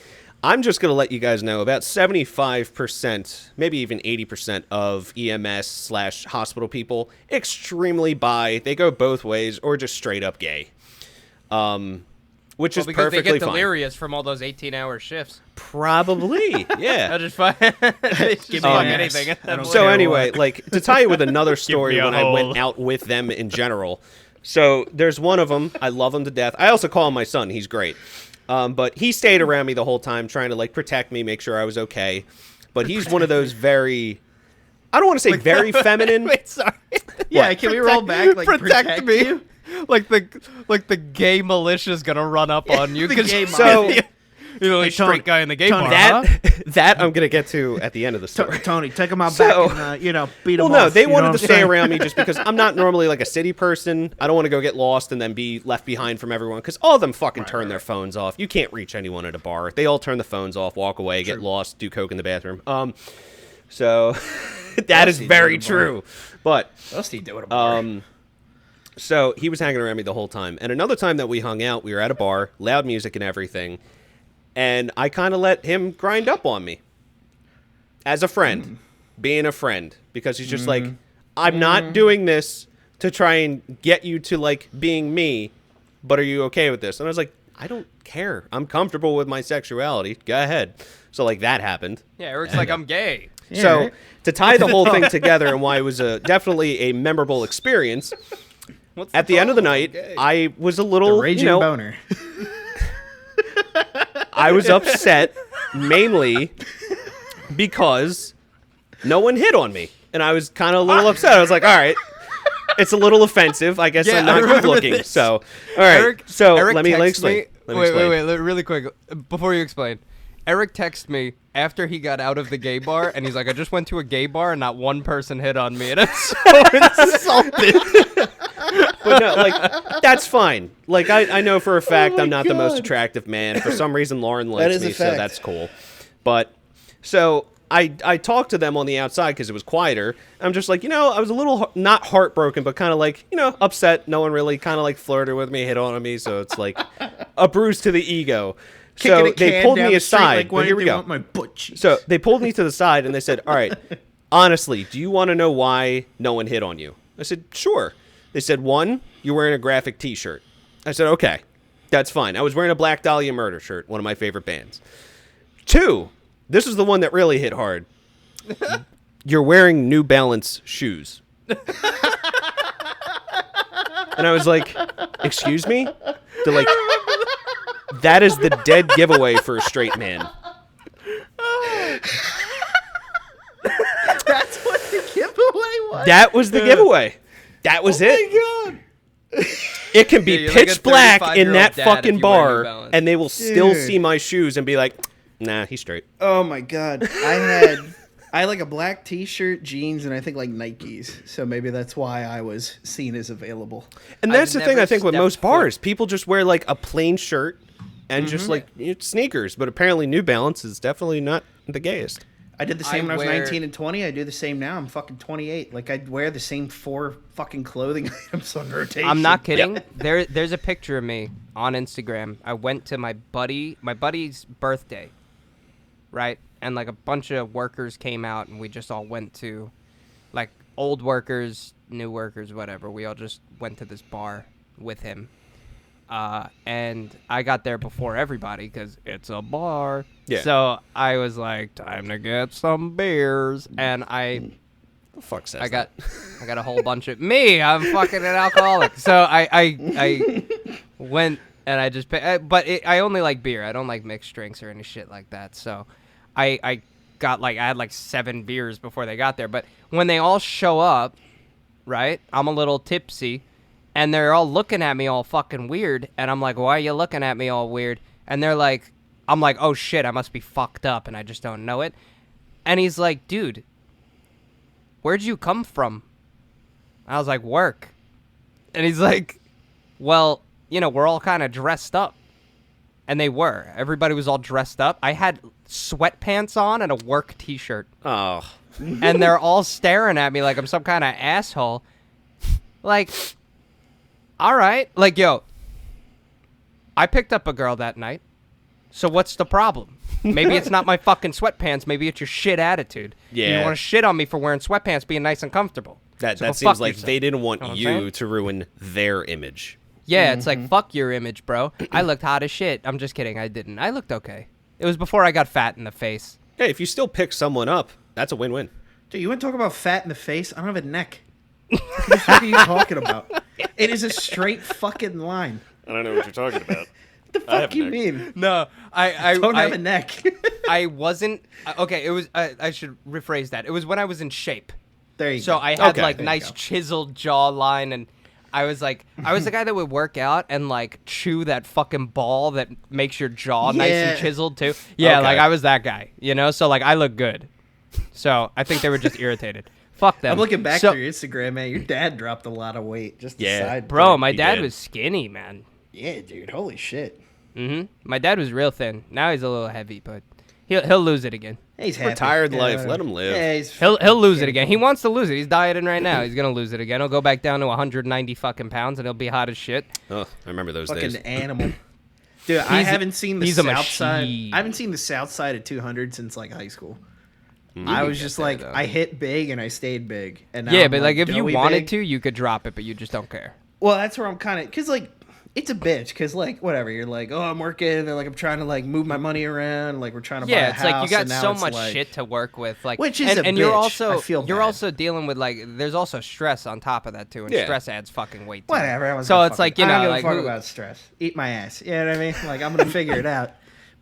I'm just going to let you guys know about 75%, maybe even 80% of EMS/hospital people, extremely bi. They go both ways or just straight up gay. Which is Because they perfectly get fine. delirious from all those 18-hour shifts. Probably. They'll Yeah. just fuck, they just Give me fuck an ass. anything. at I that don't point. So care anyway, what. like to tie it with another story me a when I went hole. out with them in general. So there's one of them. I love him to death. I also call him my son. He's great. But he stayed around me the whole time, trying to like protect me, make sure I was okay. But he's one of those very, I don't want to say very feminine. Wait, sorry. Yeah, can we roll back? Like protect me. you? Like the gay militia's gonna run up on you. The 'cause- gay So you're the only Tony, straight guy in the gay Tony, bar. that I'm gonna get to at the end of the story. Tony, take him out So- back and beat him Well, off. no, they you know wanted what to I'm stay saying? around me just because I'm not normally like a city person. I don't want to go get lost and then be left behind from everyone because all of them fucking turn their phones off. You can't reach anyone at a bar. They all turn the phones off, walk away, get lost, do coke in the bathroom. So that is else do you very do at a bar? true. But What else do you do at a bar? so he was hanging around me the whole time. And another time that we hung out, we were at a bar, loud music and everything. And I kind of let him grind up on me as a friend, being a friend, because he's just like, I'm not doing this to try and get you to like being me, but are you okay with this? And I was like, I don't care. I'm comfortable with my sexuality. Go ahead. So like that happened. Yeah, Eric's like, I'm gay. Yeah, So right. to tie the whole thing together and why it was definitely a memorable experience, What's at the end of the night, I was a little, Raging boner. I was upset mainly because no one hit on me. And I was kind of a little upset. I was like, all right, it's a little offensive. I guess Yeah, I'm I not good remember looking. this. So, all right. Eric, so Eric let me texted explain. me- Let me explain. Wait, really quick. Before you explain. Eric texted me after he got out of the gay bar, and he's like, I just went to a gay bar, and not one person hit on me, and I'm so insulted. But no, like, that's fine. Like, I know for a fact I'm not the most attractive man. For some reason, Lauren likes is a me, so fact. that's cool. But, so, I talked to them on the outside because it was quieter. I'm just like, I was a little, not heartbroken, but kind of like, upset. No one really kind of like flirted with me, hit on me, so it's like a bruise to the ego. So Kicking a they can pulled down me the street aside. Like, But here we they go. want my butt cheeks. So they pulled me to the side and they said, all right, honestly, do you want to know why no one hit on you? I said, sure. They said, one, you're wearing a graphic t-shirt. I said, okay, that's fine. I was wearing a Black Dahlia Murder shirt, one of my favorite bands. Two, this is the one that really hit hard. You're wearing New Balance shoes. And I was like, excuse me? They're like, that is the dead giveaway for a straight man. That's what the giveaway was. That was the giveaway. That was it. Oh my god. It can be Yeah, you're like pitch a black 35-year-old in that dad if fucking you wear New bar, Balance. and they will still Dude. see my shoes and be like, nah, he's straight. Oh my god. I had like a black t-shirt, jeans, and I think like Nikes. So maybe that's why I was seen as available. And that's the I've thing never I think with stepped most foot- bars. People just wear like a plain shirt and just like sneakers. But apparently New Balance is definitely not the gayest. I did the same I when I was wear- 19 and 20. I do the same now. I'm fucking 28. Like I'd wear the same 4 fucking clothing items on rotation. I'm not kidding. There's a picture of me on Instagram. I went to my buddy's birthday, right? And like a bunch of workers came out, and we just all went to, like, old workers, new workers, whatever. We all just went to this bar with him. And I got there before everybody because it's a bar. Yeah. So I was like, time to get some beers, and I The fuck says I got a whole bunch of me. I'm fucking an alcoholic. So I went and I just but I only like beer. I don't like mixed drinks or any shit like that. So I got I had like 7 beers before they got there. But when they all show up, right? I'm a little tipsy, and they're all looking at me all fucking weird. And I'm like, why are you looking at me all weird? And they're like, I'm like, oh shit, I must be fucked up, and I just don't know it. And he's like, dude, where'd you come from? I was like, work. And he's like, well, we're all kind of dressed up. And they were. Everybody was all dressed up. I had sweatpants on and a work t-shirt. Oh. And they're all staring at me like I'm some kind of asshole. Like, all right. Like, yo, I picked up a girl that night. So what's the problem? Maybe it's not my fucking sweatpants. Maybe it's your shit attitude. Yeah. You want to shit on me for wearing sweatpants being nice and comfortable. That So go seems fuck like yourself. they didn't want Know what I'm you saying? to ruin their image. Yeah, it's like, fuck your image, bro. I looked hot as shit. I'm just kidding. I didn't. I looked okay. It was before I got fat in the face. Hey, if you still pick someone up, that's a win-win. Dude, you want to talk about fat in the face? I don't have a neck. What the fuck are you talking about? It is a straight fucking line. I don't know what you're talking about. The fuck you mean? No, I Don't have a neck. I wasn't okay. It was I should rephrase that. It was when I was in shape. There you So go. I had Okay. like There you nice go. chiseled jawline, and I was the guy that would work out and like chew that fucking ball that makes your jaw nice and Yeah. chiseled too. Yeah, Okay. like I was that guy, you know. So like I look good. So I think they were just irritated. Fuck them. I'm looking back So- through your Instagram, man. Your dad dropped a lot of weight. Just Yeah. aside, Bro, my He dad did. was skinny, man. Yeah, dude. Holy shit. My dad was real thin. Now he's a little heavy, but he'll lose it again. He's happy. Retired life. whatever. Let him live. Yeah, he's He'll lose it again. He wants to lose it. He's dieting right now. He's gonna lose it again. He'll go back down to 190 fucking pounds, and he'll be hot as shit. Oh, I remember those fucking days. animal. Dude, I He's a- haven't seen the he's a south side. machine. I haven't seen the south side of 200 since like high school. Mm. I can was get just there, like, though. I hit big and I stayed big. And now Yeah, I'm, but like if you doughy wanted big. to, you could drop it, but you just don't care. Well, that's where I'm kind of, cause like it's a bitch. Cause like whatever, you're like, oh, I'm working. They're like, I'm trying to like move my money around. Like we're trying to buy Yeah, a it's like you house, got and now so it's much like- shit to work with, like Which is and a you're bitch. also I feel you're bad. also dealing with like there's also stress on top of that too, and Yeah. stress adds fucking weight. To Whatever. It. everyone's So gonna it's fucking- like you I know don't give like a fuck who- about stress. Eat my ass. You know what I mean? Like I'm gonna figure it out.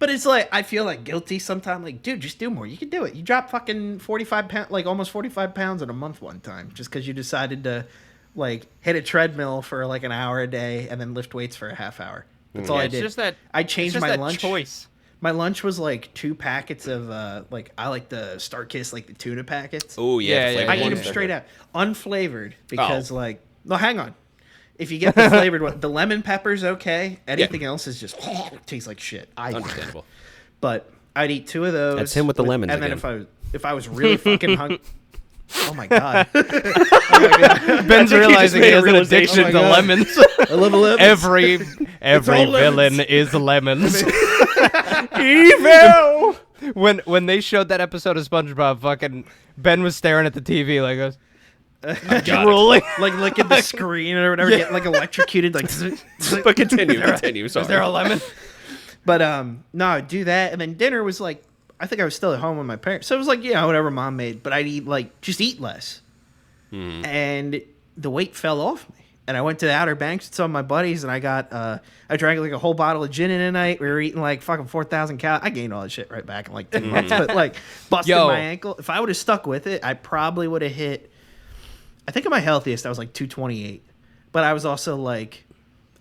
But it's like I feel like guilty sometimes. Like, dude, just do more. You can do it. You dropped fucking 45 pounds, like almost 45 pounds in a month one time, just because you decided to like hit a treadmill for like an hour a day and then lift weights for a half hour. That's all yeah, I it's did. just that I it's changed just my that lunch. choice. My lunch was like 2 packets of like I like the Starkiss, like the tuna packets. Oh yeah, Yeah, the yeah, flavored I eat ones, them they're straight good. out, unflavored, because Oh. like no, hang on. If you get the flavored one, the lemon pepper's okay. Anything else is just tastes like shit. Understandable. But I'd eat 2 of those. That's him with the lemons And then again. if I was really fucking hungry. Oh my god! Ben's realizing he made a has an realization. addiction Oh to my God. lemons. I love lemons. Every all villain lemons. is lemons. Evil. when they showed that episode of SpongeBob, fucking Ben was staring at the TV like us. Got it. Drooling. like licking the screen or whatever, get like electrocuted. Like, But continue. Sorry. Is there a lemon? but no, do that, and then dinner was like, I think I was still at home with my parents, so it was like whatever mom made, but I'd eat like just eat less, and the weight fell off me, and I went to the Outer Banks with some of my buddies, and I got I drank like a whole bottle of gin in a night. We were eating like fucking 4,000 calories. I gained all that shit right back in like 2 months, but like busted Yo. my ankle. If I would have stuck with it, I probably would have hit. I think at my healthiest, I was like 228, but I was also like,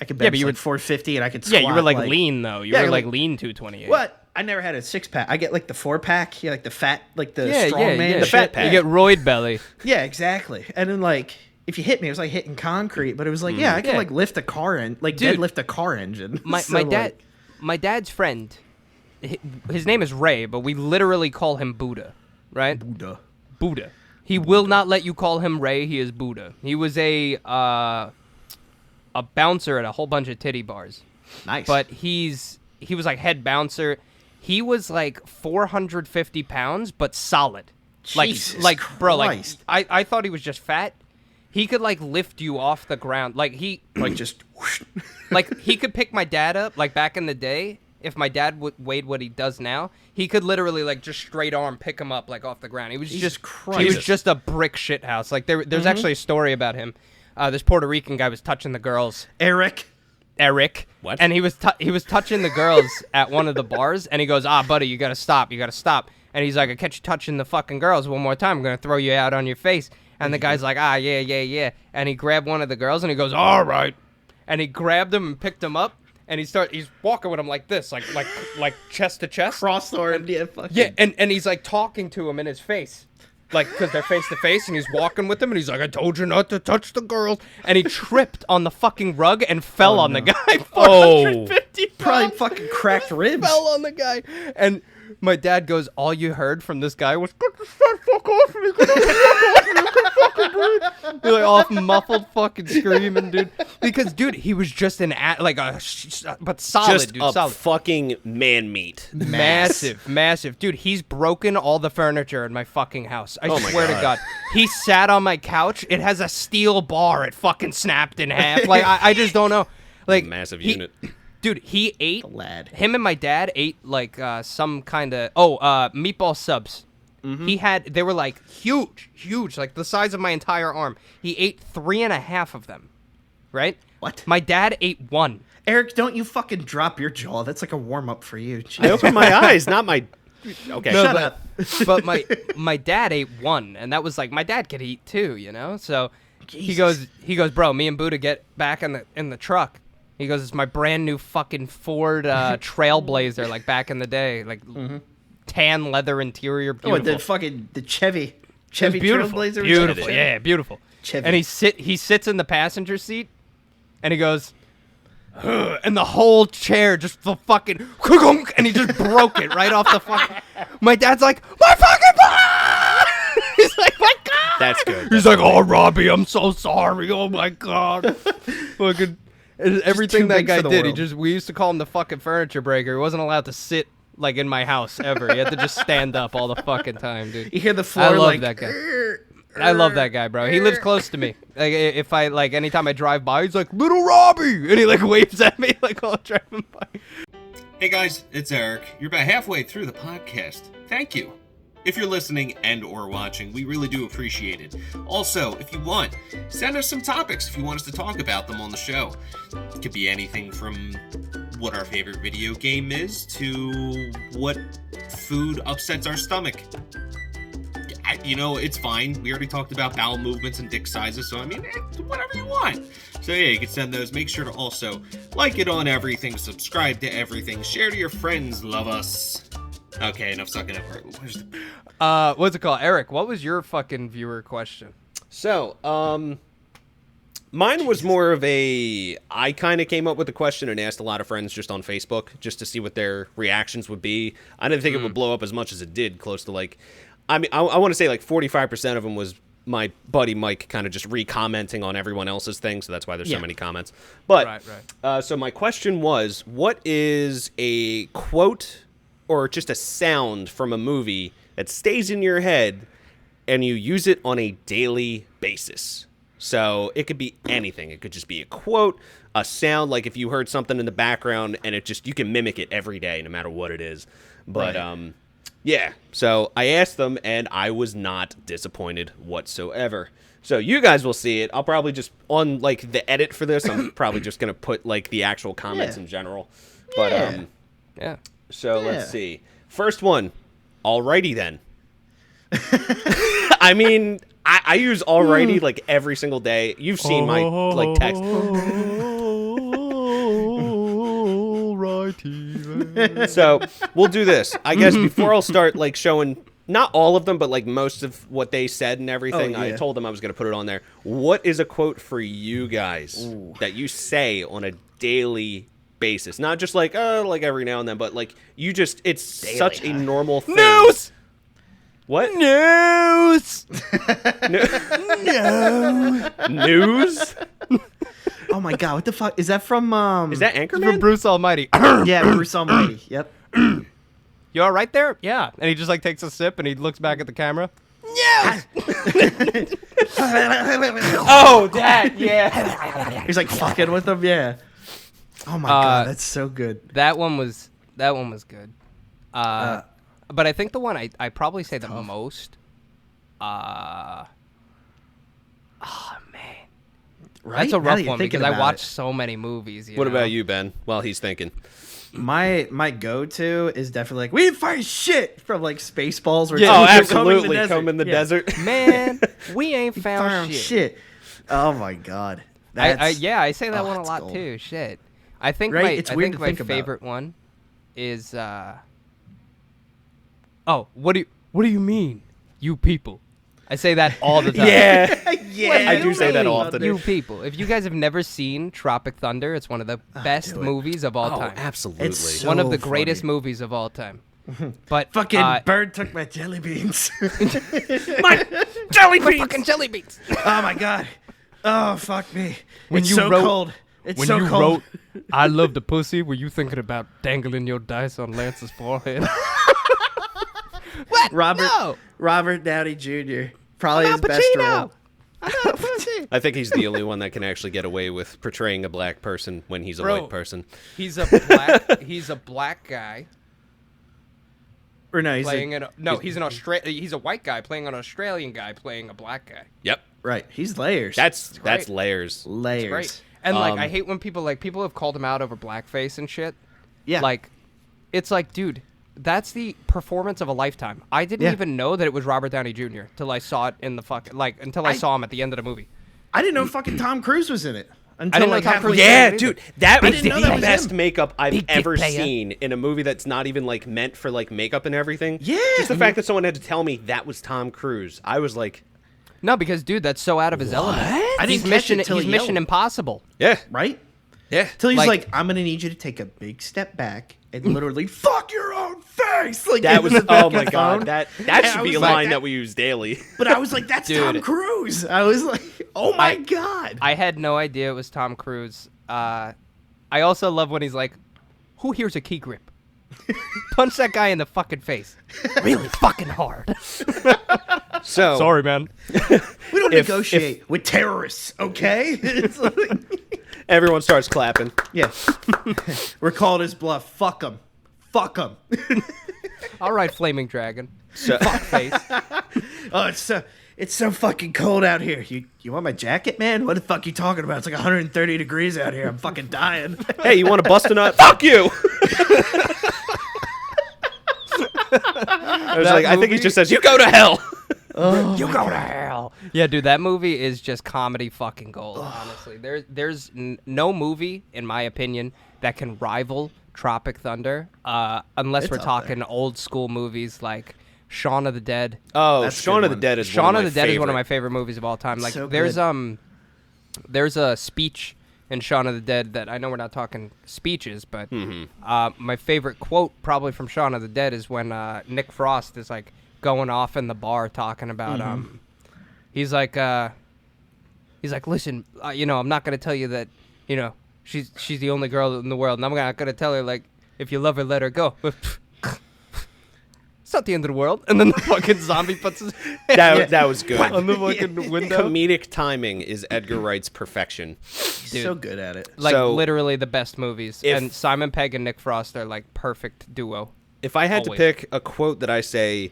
I could bench but you like were- 450, and I could Yeah, squat you were like lean though. You Yeah, were like like- lean 228. What? I never had a 6-pack. I get like the 4-pack, like the fat, like the Yeah, strong yeah, man. yeah. The shit. fat pack. You get roid belly. Yeah, exactly. And then like, if you hit me, it was like hitting concrete. But it was like, I could Yeah. like lift a car like Dude. deadlift a car engine. My So, my like, dad, my dad's friend, his name is Ray, but we literally call him Buddha, right? Buddha. Buddha. He will not let you call him Ray. He is Buddha. He was a bouncer at a whole bunch of titty bars, Nice. but he was like head bouncer. He was like 450 pounds, but solid. Jesus like bro, like Christ. I thought he was just fat. He could like lift you off the ground. Like he like just whoosh. like he could pick my dad up like back in the day. If my dad weighed what he does now, he could literally like just straight arm pick him up like off the ground. He was Jesus just Christ. he was just a brick shit house. Like there's actually a story about him. This Puerto Rican guy was touching the girls, Eric. What? and he was touching the girls at one of the bars, and he goes, buddy, you gotta stop, and he's like, I catch you touching the fucking girls one more time, I'm gonna throw you out on your face. And the guy's like, yeah, and he grabbed one of the girls and he goes, all right, and he grabbed him and picked him up, and he's walking with him like this, like chest to chest, Cross-armed. Yeah, fucking. yeah, and he's like talking to him in his face. Like, because they're face to face, and he's walking with them, and he's like, I told you not to touch the girls. And he tripped on the fucking rug and fell on the guy. 450 Probably pounds. fucking cracked ribs. Fell on the guy. And my dad goes, all you heard from this guy was, get the fuck off me, get the fuck off me, you can fucking breathe. He's like off muffled fucking screaming, dude. Because, dude, he was just but solid, Just dude, a solid. fucking man meat. Massive. Dude, he's broken all the furniture in my fucking house. I Oh my swear to God. God. He sat on my couch. It has a steel bar. It fucking snapped in half. Like, I just don't know. Like, Massive he- unit. Dude, he ate. lad. Him and my dad ate, like, some kind of. Meatball subs. They were, like, huge. Like, the size of my entire arm. He ate 3.5 of them. right? What? My dad ate one. Eric, don't you fucking drop your jaw. That's like a warm-up for you. I opened my eyes, not my... Okay. No, Shut but, up. but my dad ate one, and that was like, my dad could eat two, you know? So he Jesus. goes, bro, me and Buddha get back in the truck. He goes, it's my brand new fucking Ford Trailblazer, like back in the day, like tan leather interior, beautiful. The Chevy Beautiful, Trailblazer. beautiful, yeah, beautiful. Chevy. And he sits in the passenger seat, and he goes, and the whole chair just fucking, and he just broke it right off the fucking. My dad's like, my fucking butt! He's like, my God. That's good. He's like, oh, Robbie, I'm so sorry. Oh my God. Fucking everything too that big guy for the did. world. We used to call him the fucking furniture breaker. He wasn't allowed to sit like in my house ever. He had to just stand up all the fucking time, dude. You hear the floor I love like that guy. I love that guy, bro. He lives close to me. Like, if I like, anytime I drive by, he's like, "Little Robbie," and he like waves at me like while I'm driving by. Hey guys, it's Eric. You're about halfway through the podcast. Thank you. If you're listening and or watching, we really do appreciate it. Also, if you want, send us some topics if you want us to talk about them on the show. It could be anything from what our favorite video game is to what food upsets our stomach. It's fine. We already talked about bowel movements and dick sizes, so I mean, whatever you want. So yeah, you can send those. Make sure to also like it on everything, subscribe to everything, share to your friends, love us. Okay, enough sucking up. What's it called, Eric? What was your fucking viewer question? So, mine was more of I kind of came up with the question and asked a lot of friends just on Facebook just to see what their reactions would be. I didn't think it would blow up as much as it did, close to like, I mean, I want to say like 45% of them was my buddy Mike kind of just re-commenting on everyone else's thing, so that's why there's so many comments. But, Right. So my question was, what is a quote or just a sound from a movie that stays in your head and you use it on a daily basis? So it could be anything. It could just be a quote, a sound, like if you heard something in the background and you can mimic it every day no matter what it is. But, yeah, so I asked them, and I was not disappointed whatsoever. So you guys will see it. I'll probably just, on, like, the edit for this, I'm probably just going to put, like, the actual comments in general. But, Yeah. So let's see. First one, alrighty then. I mean, I use alrighty, like, every single day. You've seen my, like, text. So we'll do this. I guess before I'll start like showing not all of them, but like most of what they said and everything, I told them I was going to put it on there. What is a quote for you guys that you say on a daily basis? Not just like, like every now and then, but like it's such a normal thing. News! What? News! No. News? Oh my God, what the fuck? Is that from, Is that From Anchorman? Bruce Almighty. Yeah, Bruce Almighty. Yep. You all right there? Yeah. And he just like takes a sip and he looks back at the camera. Oh, that, yeah. He's like fucking with them, yeah. Oh my God, that's so good. That one was good. But I think the one I probably say the most. Oh man, Right? that's a Now rough that you're one thinking because I about watch it. so many movies. What about you, Ben? While he's thinking. My go-to is definitely like, we didn't find shit from like Spaceballs. Where Oh, it's like, absolutely. desert. Comb in the Yeah. desert. Man, we ain't found Found shit. shit. Oh my God. I say that one a it's lot gold. too. Shit. I think Right? my It's I weird think to my think about. favorite one is oh, what do you mean, you people? I say that all the time. Yeah. Yeah, I do say that often. You people. If you guys have never seen Tropic Thunder, it's one of the best do it. movies of all Oh, time. absolutely. It's so One of the funny. greatest movies of all time. But Fucking bird took my jelly beans. my fucking jelly beans. Oh my God. Oh fuck me. When It's you so wrote- cold. It's When so you cold. wrote "I love the pussy," were you thinking about dangling your dice on Lance's forehead? What? No. Robert Downey Jr. Probably What his about best Pacino? role. I love pussy. I think he's the only one that can actually get away with portraying a black person when he's a Bro. white person. He's a black guy Or no, he's playing like, an no. He's an He's a white guy playing an Australian guy playing a black guy. Yep. right. He's layers. That's great. layers. layers. Great. And like, I hate when people have called him out over blackface and shit. Yeah. Like, it's like, dude, that's the performance of a lifetime. I didn't even know that it was Robert Downey Jr. till I saw it in the until I saw him at the end of the movie. I didn't know fucking Tom Cruise was in it. Until didn't know like Tom halfway Cruise through. Yeah, dude, that was didn't know the that was best him. makeup I've Big dick ever player. seen in a movie that's not even like meant for like makeup and everything. Yeah. Just the fact that someone had to tell me that was Tom Cruise, I was like, No, because dude, that's so out of his element. I He's didn't catch it Mission. till He's he Mission yelled. Impossible. yeah, Right? yeah. Till he's Like- like, I'm gonna need you to take a big step back and literally fuck your own face. Like That in was the oh fucking my god, phone. that And should I be a was like, line that we use daily. But I was like, that's Tom Dude. Cruise. I was like, oh my god. I had no idea it was Tom Cruise. I also love when he's like, "Who here's a key grip? Punch that guy in the fucking face, really fucking hard." So man. We don't if- negotiate with terrorists, okay? It's like, everyone starts clapping. yeah. We're called his bluff. Fuck him. Fuck him. All right, flaming dragon. So, Fuck face. Oh, it's so fucking cold out here. You want my jacket, man? What the fuck you talking about? It's like 130 degrees out here. I'm fucking dying. hey, you want to bust a nut? Fuck you! I was That like, I think he movie- just says, "You go to hell." You go to hell. Yeah, dude, that movie is just comedy fucking gold. Honestly, there's no movie, in my opinion, that can rival Tropic Thunder, unless we're up talking old school movies like Shaun of the Dead. Oh, That's a Shaun good of the one. Dead is Shaun one of of the my Dead is one of my favorite. favorite movies of all time. Like So there's good. there's a speech in Shaun of the Dead that I know we're not talking speeches, but my favorite quote probably from Shaun of the Dead is when Nick Frost is like going off in the bar talking about he's like listen, I'm not gonna tell you that she's the only girl in the world, and I'm not gonna tell her like if you love her let her go. It's not the end of the world. And then the fucking zombie puts his head That was good. on the fucking window. Comedic timing is Edgar Wright's perfection. He's so good at it. Like So- literally the best movies. If- And Simon Pegg and Nick Frost are like perfect duo. If I had Always. to pick a quote that I say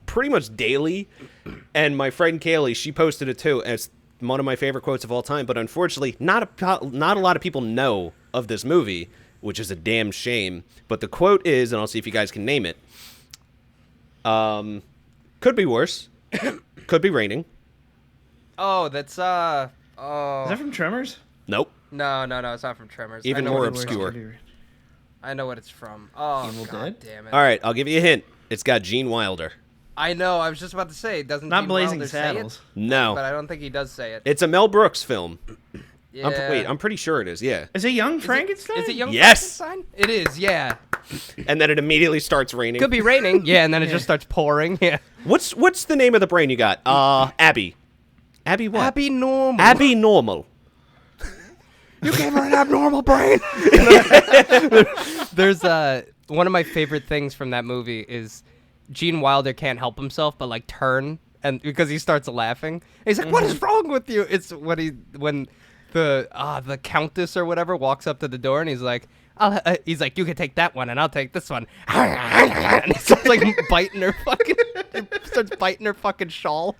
pretty much daily, and my friend Kaylee, she posted it too, and it's one of my favorite quotes of all time, but unfortunately, not a lot of people know of this movie, which is a damn shame. But the quote is, and I'll see if you guys can name it, could be worse, could be raining. Oh, that's Is that from Tremors? Nope. no, it's not from Tremors. Even I know more what it's obscure. from. I know what it's from. Oh, Evil God Dead? damn it. All right, I'll give you a hint. It's got Gene Wilder. I know. I was just about to say, doesn't Not Gene Blazing Wilder Saddles. say No. it? But I don't think he does say it. It's a Mel Brooks film. Yeah. I'm pretty sure it is, yeah. Is it Young Frankenstein? Is it Young Yes! Frankenstein? It is, yeah. And then it immediately starts raining. Could be raining, yeah, and then it just starts pouring, yeah. What's the name of the brain you got? Abby. Abby what? Abby normal. Abby Normal. You gave her an abnormal brain. There's one of my favorite things from that movie is Gene Wilder can't help himself but like turn and because he starts laughing. He's like, "What is wrong with you?" It's when the countess or whatever walks up to the door and he's like, he's like, "You can take that one and I'll take this one." And he starts like biting her fucking shawl.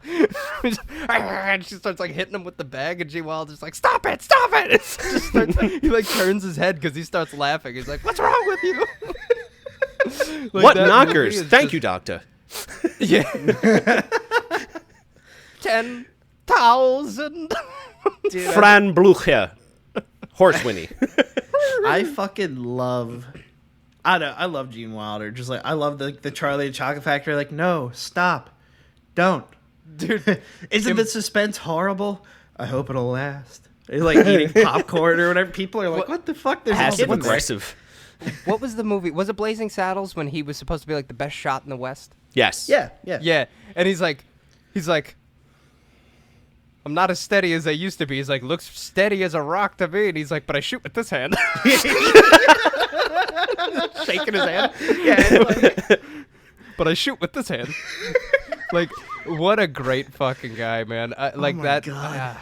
And she starts like hitting him with the bag and G Wilder's like, "Stop it, stop it." It's just starts, he like turns his head because he starts laughing. He's like, "What's wrong with you?" Like, What that knockers? movie is Thank just- you, doctor. Yeah. 10,000. Fran Blucher. Horse Winnie. I fucking love. I love Gene Wilder. Just like I love the Charlie and Chocolate Factory. Like, no, stop, don't, Dude. Isn't the suspense horrible? I hope it'll last. They're like eating popcorn or whatever. People are like, what the fuck? There's a Passive kid in there. aggressive. What was the movie? Was it Blazing Saddles when he was supposed to be like the best shot in the West? Yes. Yeah. Yeah, and he's like, I'm not as steady as I used to be. He's like, looks steady as a rock to me. And he's like, but I shoot with this hand. Shaking his hand. Yeah. But I shoot with this hand. Like, what a great fucking guy, man. Like my that. God.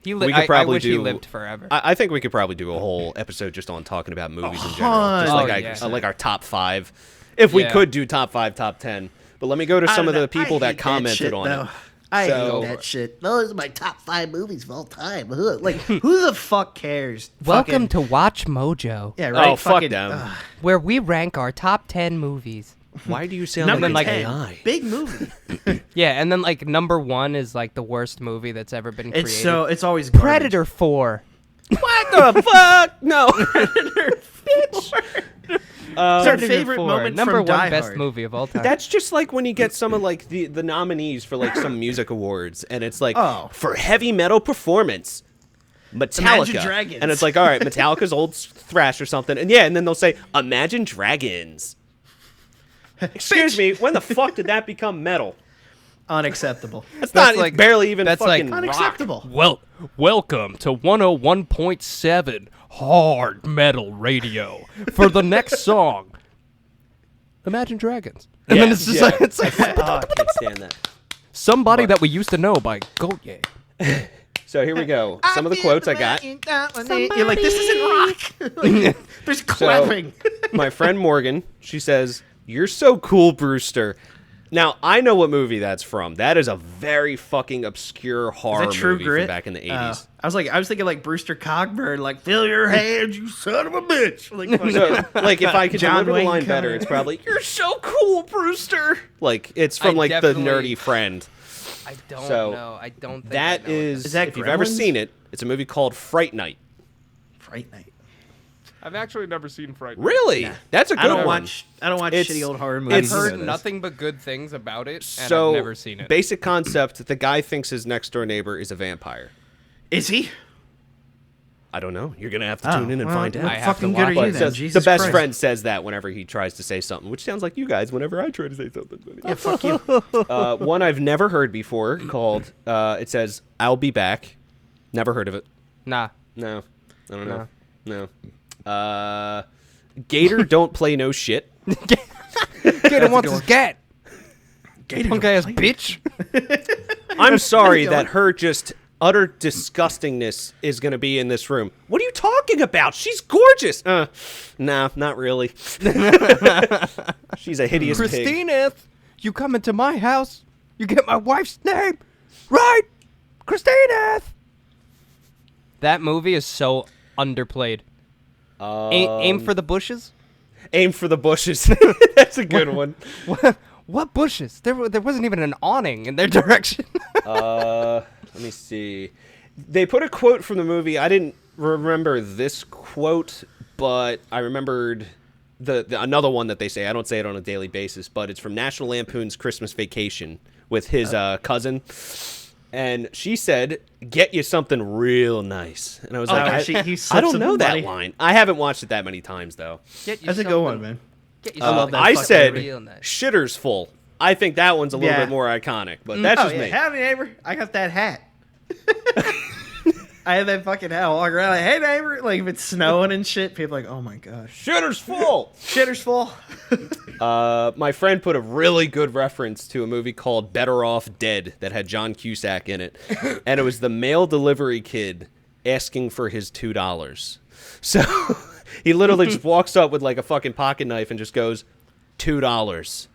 We could probably I wish he do- lived forever. I think we could probably do a whole episode just on talking about movies in general. Just like, 100%. like our top 5. If we Yeah. could do top 5, top 10. But let me go to some of the people I that hate commented shit, on though. it. I So- hate that shit. Those are my top 5 movies of all time. Ugh. Like, who the fuck cares? Welcome Fucking- to Watch Mojo, Yeah, right. Oh, fuck fucking, them. where we rank our top 10 movies. Why do you sound Number like 10, AI? big movie. Yeah, and then like number 1 is like the worst movie that's ever been created. It's always garbage. Predator 4. What the fuck? No. Our Predator favorite 4, moment number from 1 Die best Hard. movie of all time. That's just like when you get some of like the nominees for like some music awards, and it's like for heavy metal performance, Imagine Metallica, Dragons. and it's like, all right, Metallica's old thrash or something, and yeah, and then they'll say Imagine Dragons. Excuse me, when the fuck did that become metal? Unacceptable. That's not like- it's barely even that's like fucking rock. Unacceptable. Welcome to 101.7 Hard Metal Radio for the next song. Imagine Dragons. And then it's just yeah. like, it's like Oh, I can't stand that. Somebody That We Used to Know by Goye. So here we go. Some of the quotes I got. You're like, this isn't rock. There's clapping. My friend Morgan, she says, "You're so cool, Brewster." Now, I know what movie that's from. That is a very fucking obscure horror Is that True movie Grit? from back in the 80s. I was thinking like Brewster Cogburn, like fill your hands, you son of a bitch. Like, So, like, if I could John deliver the Wayne line kinda. better, it's probably, "You're so cool, Brewster." Like, it's from, I like, the definitely- nerdy friend. I don't So, know. I don't think That I know what is, Is that if you've ever Gremlins? seen it, it's a movie called Fright Night. Fright Night. I've actually never seen Fright Night. Really? That's a good I don't one. watch It's- shitty old horror I've movies. it's- heard You know this. nothing but good things about it, and So, I've never seen it. basic concept, the guy thinks his next door neighbor is a vampire. Is he? I don't know. You're going to have to tune in and well, find what out. I have fucking to good are watch you it. But it then? says Jesus the best Christ. friend says that whenever he tries to say something, which sounds like you guys whenever I try to say something. Yeah, fuck you. One I've never heard before called, it says, "I'll be back." Never heard of it. Nah. No. I don't know. No. Gator don't play no shit. Gator wants his gat. Gator Punk ass bitch. I'm sorry that her just utter disgustingness is going to be in this room. What are you talking about? She's gorgeous. Nah, not really. She's a hideous pig. Christine, you come into my house, you get my wife's name, right? Christine. That movie is so underplayed. Aim for the bushes. Aim for the bushes. That's a good one. What bushes? There wasn't even an awning in their direction. Let me see. They put a quote from the movie. I didn't remember this quote, but I remembered the another one that they say. I don't say it on a daily basis, but it's from National Lampoon's Christmas Vacation with his cousin. And she said, "Get you something real nice." And I was like, he I slips don't him know the that money. line. I haven't watched it that many times, though. That's a good one, man. I love that I fucking said, real nice. "Shitter's full." I think that one's a little Yeah. bit more iconic, but that's Oh just yeah, me. howdy neighbor. I got that hat. I had that fucking hat. I walk around like, hey neighbor. Like if it's snowing and shit, people are like, oh my gosh, Shitter's full. shitter's full. My friend put a really good reference to a movie called Better Off Dead that had John Cusack in it. And it was the mail delivery kid asking for his $2. So he literally just walks up with like a fucking pocket knife and just goes, $2.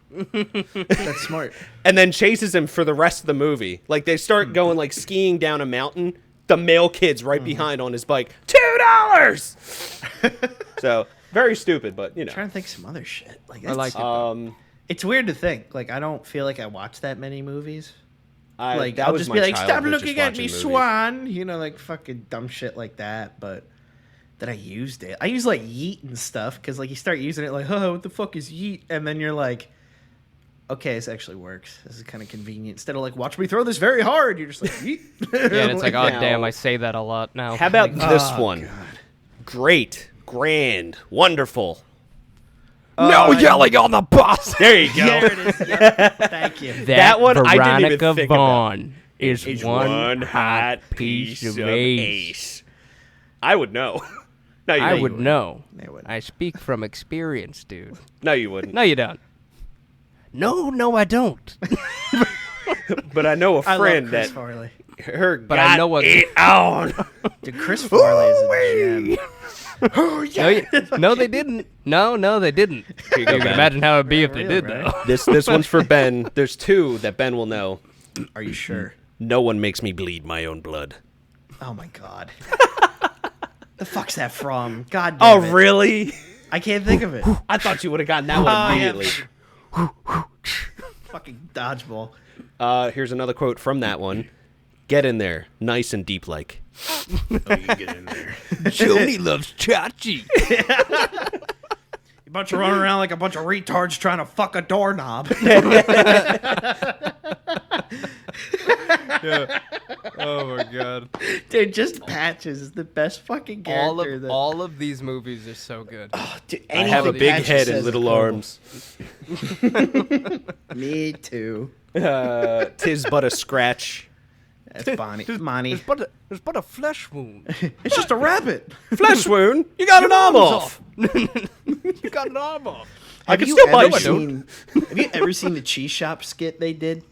That's smart. And then chases him for the rest of the movie. Like they start going like skiing down a mountain. The mail kid's right behind on his bike. $2! So very stupid, but you know. I'm trying to think some other shit. Like I like that's- it. It's weird to think. Like I don't feel like I watch that many movies. Like that I'll was just my be like, stop childhood, looking just at watching me, movies. Swan. You know, like fucking dumb shit like that. But that I used it. I use like yeet and stuff because like you start using it like, oh, what the fuck is yeet? And then you're like, okay, this actually works. This is kind of convenient. Instead of like, watch me throw this very hard. You're just like, yeet. Yeah, and it's like, oh now- damn, I say that a lot now. How about this oh, one? Great, grand, wonderful. no yelling on the bus. There you go. there it is. Yep. Thank you. That one I didn't even Veronica think about. Vaughn is It's one hot piece of ace. I would know. No, you I wouldn't. would know. They would. I speak from experience, dude. No, you wouldn't. No, you don't. No, I don't. But I know a I friend love Chris that Farley. her But got I know what- it on. Dude, Chris Farley is a gem. No, they didn't. No, they didn't. You can imagine how it'd be if they did, Right? though. This one's for Ben. There's two that Ben will know. Are you sure? No one makes me bleed my own blood. Oh my god. The fuck's that from? God damn it. Really? I can't think of it. I thought you would have gotten that one immediately. Fucking dodgeball. Here's another quote from that one. Get in there, nice and deep like. Oh, you get in there. Joni loves Chachi. A bunch of running around like a bunch of retards trying to fuck a doorknob. Oh my god. Dude, just Patches is the best fucking character. All of these movies are so good. Dude, I have a anything big Patches head says and is little incredible. arms. Me too. Tis but a scratch. That's Bonnie. Money. There's but a flesh wound. It's just a rabbit. Flesh wound? You got an arm off. You got an arm off. I can still bite Have you ever seen the cheese shop skit they did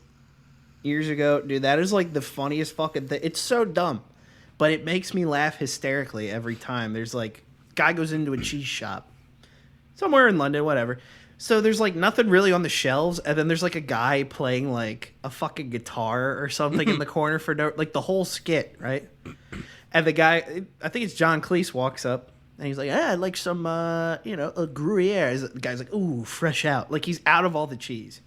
years ago? Dude, that is like the funniest fucking thing. It's so dumb, but it makes me laugh hysterically every time. There's like, guy goes into a cheese shop somewhere in London, whatever. So there's like nothing really on the shelves, and then there's like a guy playing like a fucking guitar or something in the corner for like the whole skit, right? And the guy, I think it's John Cleese, walks up and he's like, I'd like some, a Gruyere. The guy's like, ooh, fresh out. Like he's out of all the cheese.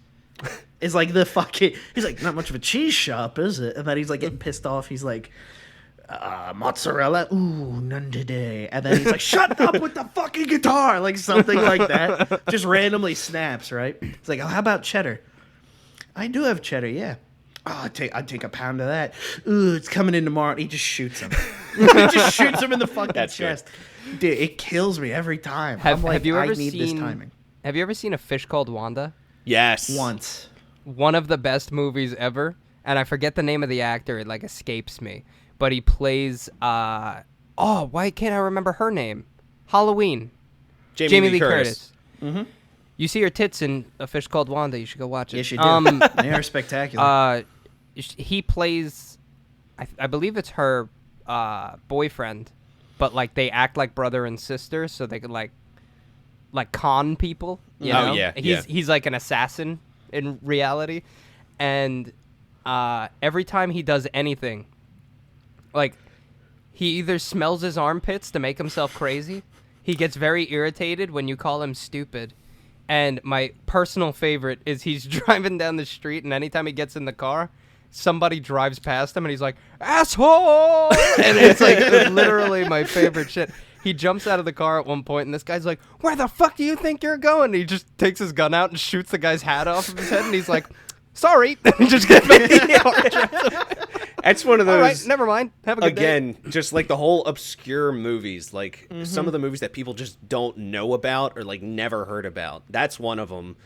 It's like the fucking, he's like, not much of a cheese shop, is it? And then he's like getting pissed off. He's like, mozzarella, ooh, none today. And then he's like, shut up with the fucking guitar, like something like that. Just randomly snaps, right? It's like, oh, how about cheddar? I do have cheddar, yeah. Oh, I'd take a pound of that. Ooh, it's coming in tomorrow. And he just shoots him. He just shoots him in the fucking chest. Dude, it kills me every time. I'm like, have you ever I need this timing. Have you ever seen A Fish Called Wanda? Yes. Once. One of the best movies ever, and I forget the name of the actor. It like escapes me. But he plays, why can't I remember her name? Halloween. Jamie Lee Curtis. Mm-hmm. You see her tits in A Fish Called Wanda. You should go watch it. Yes, you do. They are spectacular. He plays, I believe it's her boyfriend, but like they act like brother and sister, so they could like con people. You know? Yeah. He's like an assassin in reality, and every time he does anything, like he either smells his armpits to make himself crazy, he gets very irritated when you call him stupid. And my personal favorite is he's driving down the street, and anytime he gets in the car, somebody drives past him, and he's like, asshole! And it's like it's literally my favorite shit. He jumps out of the car at one point, and this guy's like, where the fuck do you think you're going? And he just takes his gun out and shoots the guy's hat off of his head, and he's like, sorry. And he just gets back in the car. That's one of those. All right, never mind. Have a good day. Again, just like the whole obscure movies, like some of the movies that people just don't know about or like never heard about. That's one of them.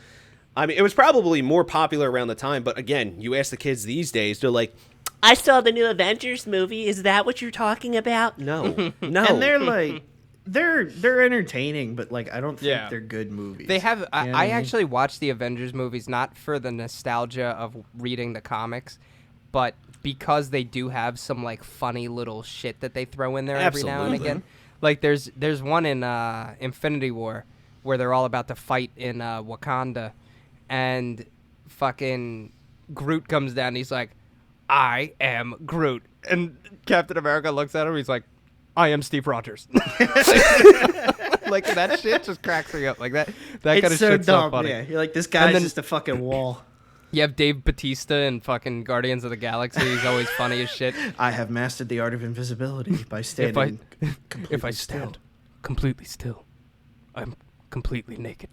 I mean, it was probably more popular around the time, but again, you ask the kids these days, they're like, I saw the new Avengers movie. Is that what you're talking about? No. And they're like, they're entertaining, but like I don't think Yeah. they're good movies. They have. You know what I I mean? actually watched the Avengers movies not for the nostalgia of reading the comics, but because they do have some like funny little shit that they throw in there every now and Absolutely. again. Like there's one in Infinity War where they're all about to fight in Wakanda, and fucking Groot comes down. And he's like, "I am Groot," and Captain America looks at him. He's like, I am Steve Rogers. Like that shit just cracks me up. Like that kind of It's so shit's dumb. so funny. Yeah, you're like, this guy's then- just a fucking wall. You have Dave Bautista in fucking Guardians of the Galaxy. He's always funny as shit. I have mastered the art of invisibility by standing If I stand completely still, I'm completely naked.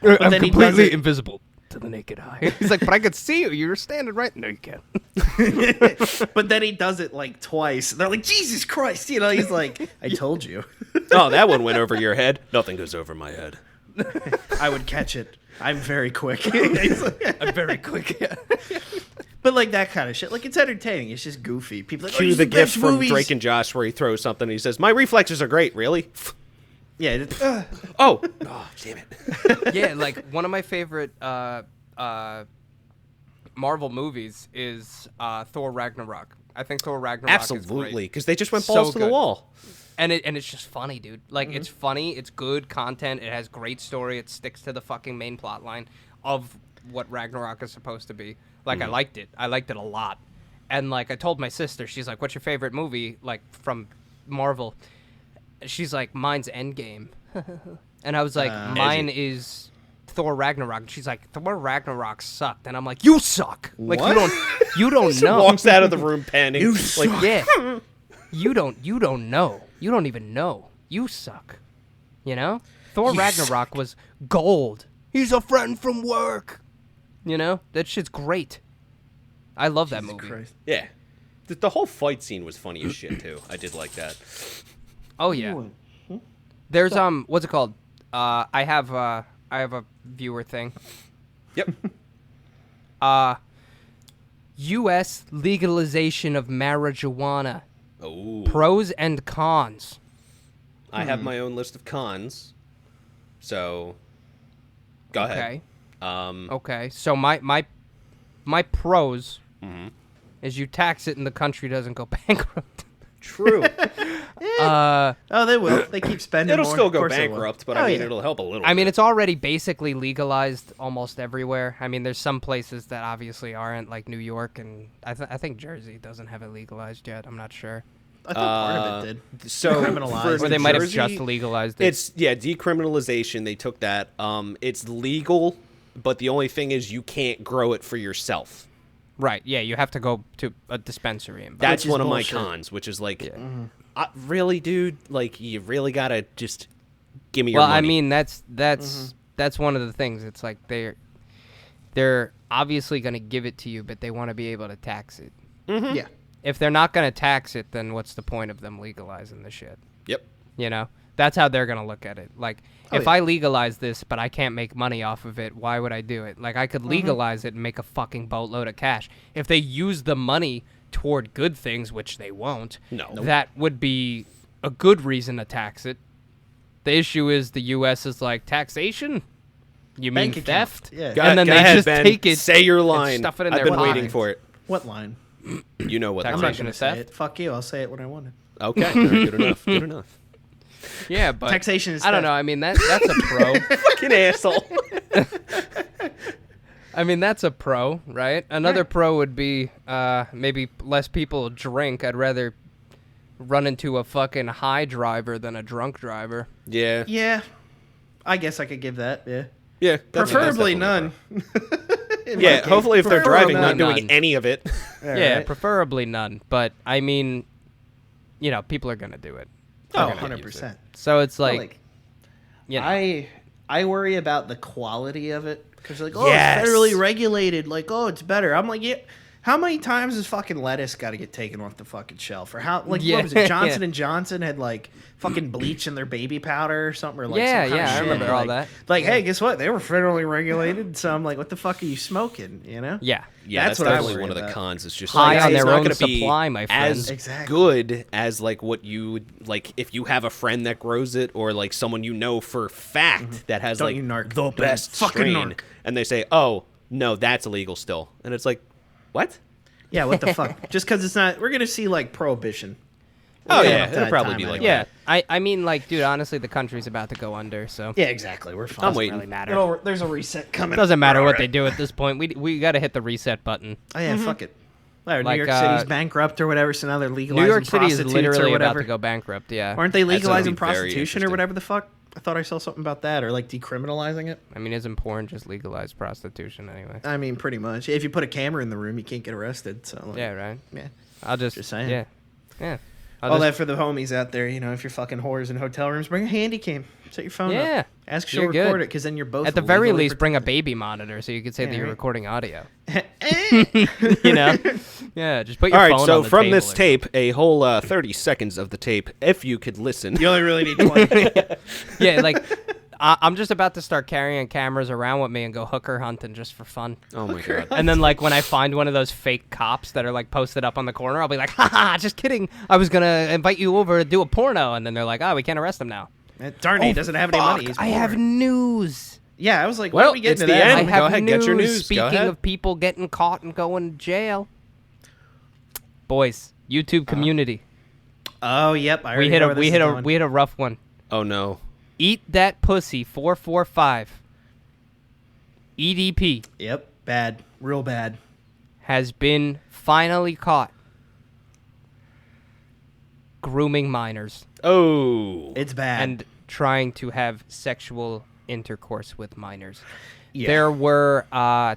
But I'm then he does completely it- invisible to the naked eye. He's like, but I could see you. You're standing right. No, you can't. But then he does it like twice. They're like, Jesus Christ. You know, he's like, I told you. Oh, that one went over your head. Nothing goes over my head. I would catch it. I'm very quick. He's like- I'm very quick. but like that kind of shit. Like, it's entertaining. It's just goofy. People are like, Cue these the are gift best from movies. Drake and Josh where he throws something and he says, my reflexes are great, really? Yeah. Oh, damn it. Yeah, like one of my favorite Marvel movies is Thor Ragnarok. I think Thor Ragnarok Absolutely, is great. because they just went So balls to the good. wall. And it's just funny, dude. Like it's funny, it's good content, it has great story, it sticks to the fucking main plot line of what Ragnarok is supposed to be. Like, I liked it. I liked it a lot. And, like, I told my sister, she's like, what's your favorite movie, like, from Marvel? She's like, mine's Endgame. And I was like, mine is Thor Ragnarok. And she's like, Thor Ragnarok sucked. And I'm like, you suck. Like, What? you don't know. Walks out of the room panting. You like, Yeah. You don't know. You don't even know. You suck. You know? Thor Ragnarok was gold. He's a friend from work. You know? That shit's great. I love that movie. Christ. yeah. The whole fight scene was funny as shit too. I did like that. Oh yeah. There's what's it called? I have a viewer thing. Yep. U.S. legalization of marijuana. Oh. Pros and cons. I have my own list of cons. So, go ahead. Okay. Okay. So my pros is you tax it and the country doesn't go bankrupt. True. Oh, they will. They keep spending It'll more. still Of go course they will. bankrupt, but Oh, I mean, yeah. it'll help a little. I mean, bit. it's already basically legalized almost everywhere. I mean, there's some places that obviously aren't, like New York, and I think Jersey doesn't have it legalized yet. I'm not sure. I thought part of it did. So Criminalized. for Or they might have Jersey, just legalized it. It's decriminalization. They took that. It's legal, but the only thing is you can't grow it for yourself. Right, yeah, you have to go to a dispensary and buy That's is one of bullshit. my cons, which is like, really, dude, like you really gotta just give me your Well, money. I mean, that's one of the things. It's like they're obviously going to give it to you, but they want to be able to tax it. Yeah. If they're not going to tax it, then what's the point of them legalizing the shit? Yep. You know? That's how they're going to look at it. Like, if I legalize this, but I can't make money off of it, why would I do it? Like, I could legalize it and make a fucking boatload of cash. If they use the money toward good things, which they won't, that would be a good reason to tax it. The issue is the U.S. is like, taxation? You mean Bank account. theft? Yeah. Go, And then go they ahead, just Ben. take it Say your and line. stuff it in I've their been waiting pocket. for it. What line? You know what I'm line. not Taxation going is to say theft? it. Fuck you. I'll say it when I want it. Okay. All right, good enough. Good enough. Yeah, but Taxation is I don't theft. know. I mean, that's a pro. Fucking asshole. I mean, that's a pro, right? Another pro would be maybe less people drink. I'd rather run into a fucking high driver than a drunk driver. Yeah. Yeah. I guess I could give that. Yeah. Yeah. that's Preferably definitely none. a- Yeah. Hopefully, if they're Preferably driving, not doing none. any of it. Yeah, right. preferably none. But I mean, you know, people are gonna do it. Oh, They're gonna use 100%. it. So it's Well, like, you know, I worry about the quality of it because like, oh, Yes. it's federally regulated. Like, oh, it's better. I'm like, yeah. How many times has fucking lettuce got to get taken off the fucking shelf? Or how? Like, Yeah. what was it? Johnson and Johnson had like fucking bleach in their baby powder or something, or like Yeah, some kind of yeah, I shit. remember all like, that. Like, hey, guess what? They were federally regulated. So I'm like, what the fuck are you smoking? You know? yeah. Yeah, That's that's what I definitely worry one of the about. cons. It's just High like, on it's their not own gonna be supply, my friend. as Exactly. good as like what you would like if you have a friend that grows it or like someone you know for fact that has Don't like you narc. the Don't best fucking strain, narc. and they say, "Oh no, that's illegal still," and it's like, what? Yeah. What the fuck? Just because it's not, we're gonna see like prohibition. Oh We're yeah, getting up to it'll that probably time be like anyway. Yeah, I mean, like, dude, honestly, the country's about to go under, so Yeah, exactly. We're fine. I'm Doesn't waiting. really matter. There's a reset coming. doesn't matter what they do at this point. We got to hit the reset button. Oh yeah, fuck it. Or Like, New York City's bankrupt or whatever, so now they're legalizing New York City is prostitutes literally or about whatever. to go bankrupt. Yeah, Aren't they That's gonna be legalizing very prostitution or interesting. whatever the fuck? I thought I saw something about that, or like decriminalizing it. I mean, isn't porn just legalized prostitution anyway? I mean, pretty much. If you put a camera in the room, you can't get arrested. So like, Yeah, right. yeah. I'll just saying. Yeah. All that for the homies out there, you know, if you're fucking whores in hotel rooms, bring a handy cam. Set your phone Yeah. up. Ask she'll You're record good. it, because then you're both At the very legally least, bring a baby monitor so you can say Yeah, that you're right. recording audio. protected. You know? Yeah, just put your All phone right, so on the from table this or- tape, a whole 30 seconds of the tape, if you could listen. You only really need 20. Yeah, like I'm just about to start carrying cameras around with me and go hooker hunting just for fun. Oh my god. And then, like, when I find one of those fake cops that are, like, posted up on the corner, I'll be like, haha, just kidding. I was going to invite you over to do a porno. And then they're like, oh, we can't arrest him now. Darn, he doesn't have any money. He's I have poor. news. Yeah, I was like, Well, what are we getting it's to the that? end. I Go have ahead, news. get your news. Go Speaking ahead. of people getting caught and going to jail. Boys, YouTube community. Oh, yep. I we already hit know a where this we is hit a going. we hit a rough one. Oh no. Eat that pussy 445. EDP. Yep, bad. Real bad. has been finally caught grooming minors Oh. It's bad. and trying to have sexual intercourse with minors. Yeah. There were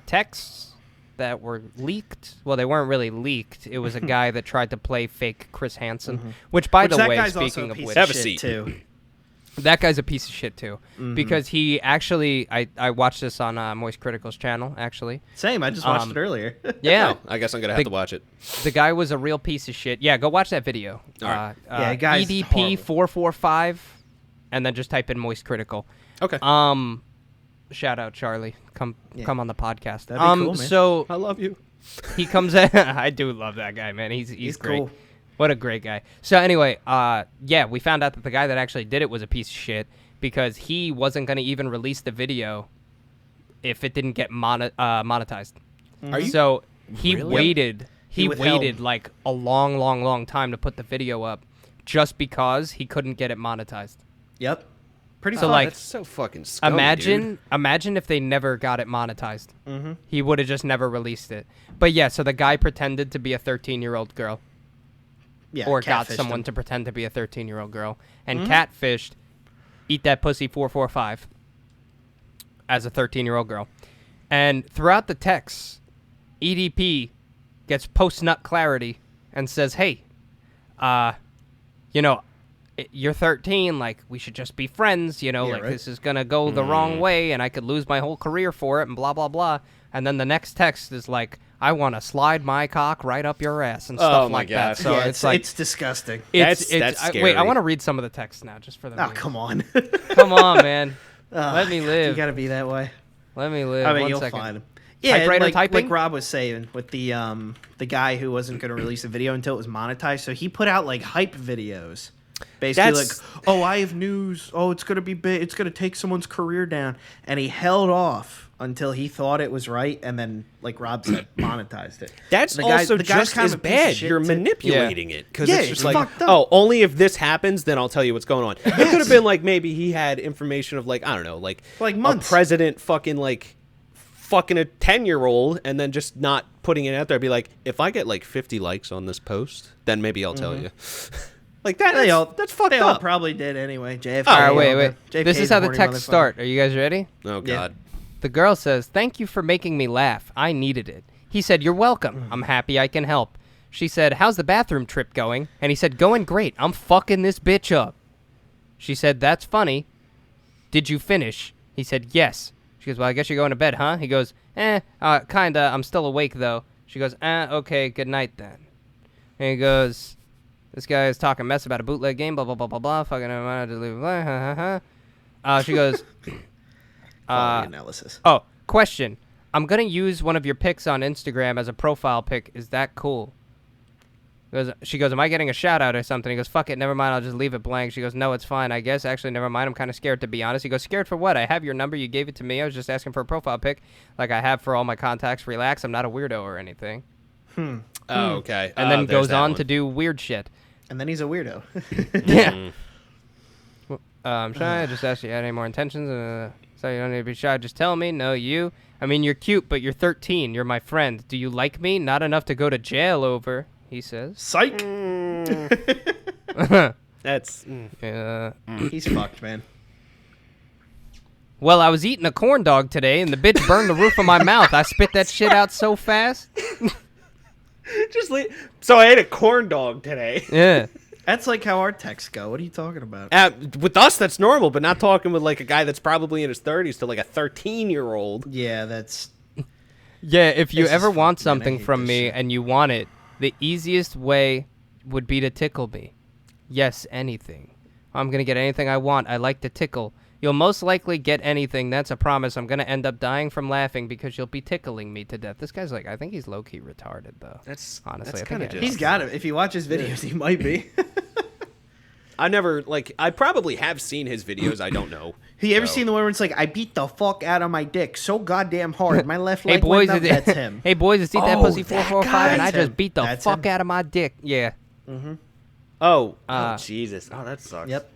texts that were leaked. Well, they weren't really leaked. It was a guy that tried to play fake Chris Hansen, which, by the that way, guy's speaking also a of piece which, Have a shit seat. too. that guy's a piece of shit too, because he actually, I watched this on Moist Critical's channel, actually. Same. I just watched it earlier. Yeah, I guess I'm gonna have to watch it. the guy was a real piece of shit. Yeah, go watch that video. All right. Yeah, guy's EDP445, and then just type in Moist Critical. Okay. Shout out Charlie. Come on the podcast. That'd be cool, man. So I love you. he comes in. I do love that guy, man. He's great. cool. What a great guy. So anyway, yeah, we found out that the guy that actually did it was a piece of shit because he wasn't going to even release the video if it didn't get monetized. Are you? So he Really? waited. He withheld. waited like a long time to put the video up, just because he couldn't get it monetized. Yep. Pretty So, fun. like, That's so fucking scummy, Imagine if they never got it monetized. Mm-hmm. He would have just never released it. But yeah, so the guy pretended to be a 13-year-old girl, yeah, or got catfished someone him. to pretend to be a 13-year-old girl, and catfished, eat that pussy 445, as a 13-year-old girl. And throughout the texts, EDP gets post-nut clarity and says, hey, you're 13, like, we should just be friends, Yeah, like, right. this is going to go the wrong way, and I could lose my whole career for it, and blah, blah, blah. And then the next text is like, I want to slide my cock right up your ass, and stuff my like that. God. So Yeah, it's like, it's disgusting. That's wait, scary. I want to read some of the text now, just for the Oh, memes. come on. Come on, man. Let me You live. gotta be that way. Let me live. I mean, One you'll second. find him. Yeah, Typewriter typing? like Rob was saying with the guy who wasn't going to release the video until it was monetized. So he put out like hype videos, basically That's- like, "Oh, I have news. Oh, it's going to be big. It's going to take someone's career down." And he held off until he thought it was right, and then, like Rob said, monetized it. That's The guy- also the guy's just kind as of a piece of bad. shit, You're too. manipulating it because Yeah, it's just it's like, fucked up. oh, only if this happens, then I'll tell you what's going on. It could have been like maybe he had information of like I don't know, like months. a president fucking a 10-year-old, and then just not putting it out there. Be like, if I get like 50 likes on this post, then maybe I'll tell you. Like that. That's fucked They all up. probably did anyway. JFK. All right, wait. JFK This is 's how a the horny texts motherfucker. start. Are you guys ready? Oh God. The girl says, thank you for making me laugh. I needed it. He said, you're welcome. I'm happy I can help. She said, how's the bathroom trip going? And he said, going great. I'm fucking this bitch up. She said, that's funny. Did you finish? He said, yes. She goes, well, I guess you're going to bed, huh? He goes, kinda. I'm still awake, though. She goes, okay, good night, then. And he goes, this guy is talking mess about a bootleg game, blah, blah, blah, blah, blah. Fucking never mind, blah, ha, ha, ha. She goes, Quality analysis. oh, question. I'm going to use one of your pics on Instagram as a profile pic. Is that cool? She goes, am I getting a shout out or something? He goes, fuck it, never mind, I'll just leave it blank. She goes, no, it's fine, I guess. Actually, never mind, I'm kind of scared, to be honest. He goes, scared for what? I have your number, you gave it to me. I was just asking for a profile pic like I have for all my contacts. Relax, I'm not a weirdo or anything. Oh, okay. And then there's goes that on one. to do weird shit. And then he's a weirdo. Yeah. I'm shy, I just asked you if you had any more intentions. So you don't need to be shy, just tell me. No, you. I mean, you're cute, but you're 13. You're my friend. Do you like me? Not enough to go to jail over, he says. Psych. That's He's fucked, man. Well, I was eating a corn dog today, and the bitch burned the roof of my mouth. I spit that shit out so fast. just so I ate a corn dog today. Yeah. That's like how our texts go. What are you talking about? With us, that's normal, but not talking with like a guy that's probably in his 30s to like a 13-year-old. Yeah, that's... Yeah, if you This ever is want fucked, man. I something hate from this me shit. and you want it, the easiest way would be to tickle me. Yes, anything. I'm going to get anything I want. I like to tickle. You'll most likely get anything. That's a promise. I'm going to end up dying from laughing because you'll be tickling me to death. This guy's like, I think he's low-key retarded, though. That's Honestly, that's I think kind of it is. He's got it. If you watch his videos, he might be. I never I probably have seen his videos. I don't know. You ever So- seen the one where it's like, I beat the fuck out of my dick so goddamn hard. My left Hey leg boys, went up. That's him. hey boys, it's Eat That Oh, Pussy that 445, guy. and I That's just him. beat the That's fuck him. out of my dick. Yeah. Oh, Uh, Jesus. Oh, that sucks. Yep.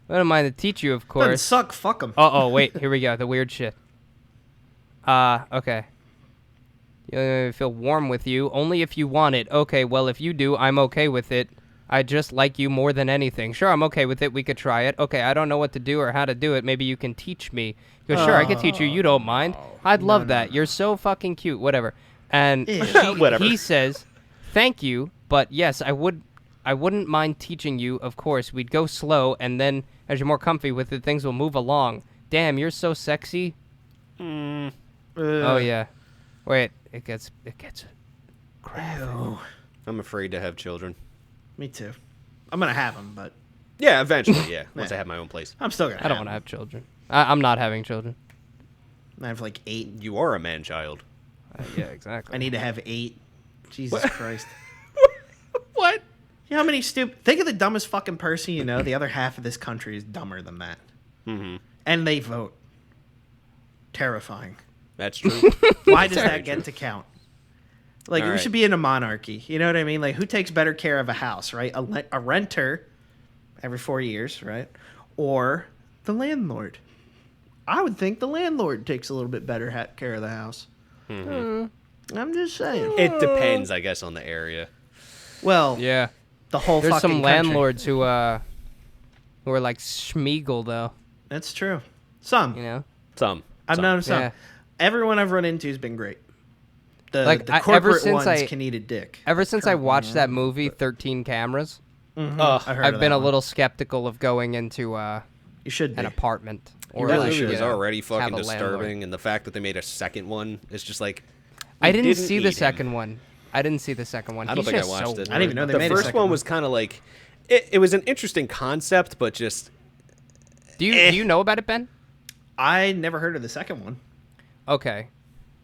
I don't mind to teach you, of Doesn't course. suck. Fuck him. Oh, wait. Here we go. The weird shit. Okay. Feel warm with you only if you want it. Okay, well, if you do, I'm okay with it. I just like you more than anything. Sure, I'm okay with it. We could try it. Okay, I don't know what to do or how to do it. Maybe you can teach me. He goes, sure, I can teach you. You don't mind. I'd love that. You're so fucking cute. Whatever. And Whatever. he says, thank you, but yes, I wouldn't mind teaching you, of course. We'd go slow, and then as you're more comfy with it, things will move along. Damn, you're so sexy. Oh, yeah. Wait, it gets Ew. I'm afraid to have children. Me too. I'm gonna have them, but Yeah, eventually, yeah. Once I have my own place. I'm still gonna. I don't want to have children. I'm not having children. I have like 8. You are a man-child. Yeah, exactly. I need to have 8. Jesus Christ. What? You know how many stupid... Think of the dumbest fucking person you know. The other half of this country is dumber than that. Mm-hmm. And they vote. Terrifying. That's true. Why does that get to count? Like, All we right. should be in a monarchy. You know what I mean? Like, who takes better care of a house, right? A renter every 4 years, right? Or the landlord. I would think the landlord takes a little bit better care of the house. Mm-hmm. I'm just saying. It depends, I guess, on the area. Well, Yeah. the whole There's fucking some country. landlords who are like Schmiegel, though. That's true. Some. You know? I've known some. Yeah. Everyone I've run into has been great. The Ever corporate since ones I- can eat a dick. Ever since I watched that movie, 13 Cameras, I heard I've of been that a one. little skeptical of going into You should be. an apartment. Or really That should. movie was Yeah. already have fucking a disturbing, landlord. and the fact that they made a second one is just like... I we didn't see eat the him. second one. I didn't see the second one. I don't He's think I just watched so it. I didn't even know they the made a first second one one. was kind of like... It was an interesting concept, but just... Do you know about it, Ben? I never heard of the second one. Okay.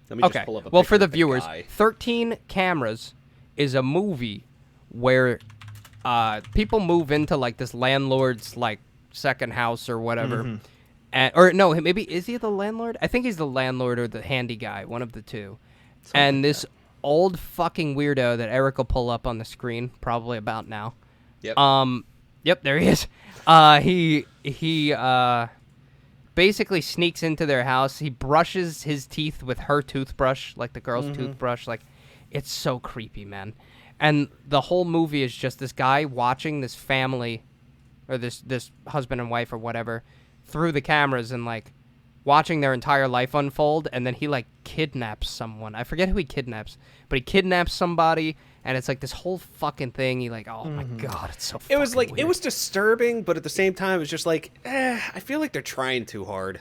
Let me just Okay. pull up a Well, picture for the of viewers, guy. 13 Cameras is a movie where people move into like this landlord's like second house or whatever. Or no, maybe is he the landlord? I think he's the landlord or the handy guy, one of the two. And this old fucking weirdo that Eric will pull up on the screen probably about now. Yep. Yep, there he is. He basically sneaks into their house. He brushes his teeth with her toothbrush, like the girl's toothbrush. Like, it's so creepy, man. And the whole movie is just this guy watching this family, or this husband and wife or whatever, through the cameras and like watching their entire life unfold. And then he like kidnaps someone. I forget who he kidnaps, but he kidnaps somebody. And it's like this whole fucking thing. He like, oh my god, it's so. It was fucking like weird. it was disturbing, but at the same time, it was just like, I feel like they're trying too hard.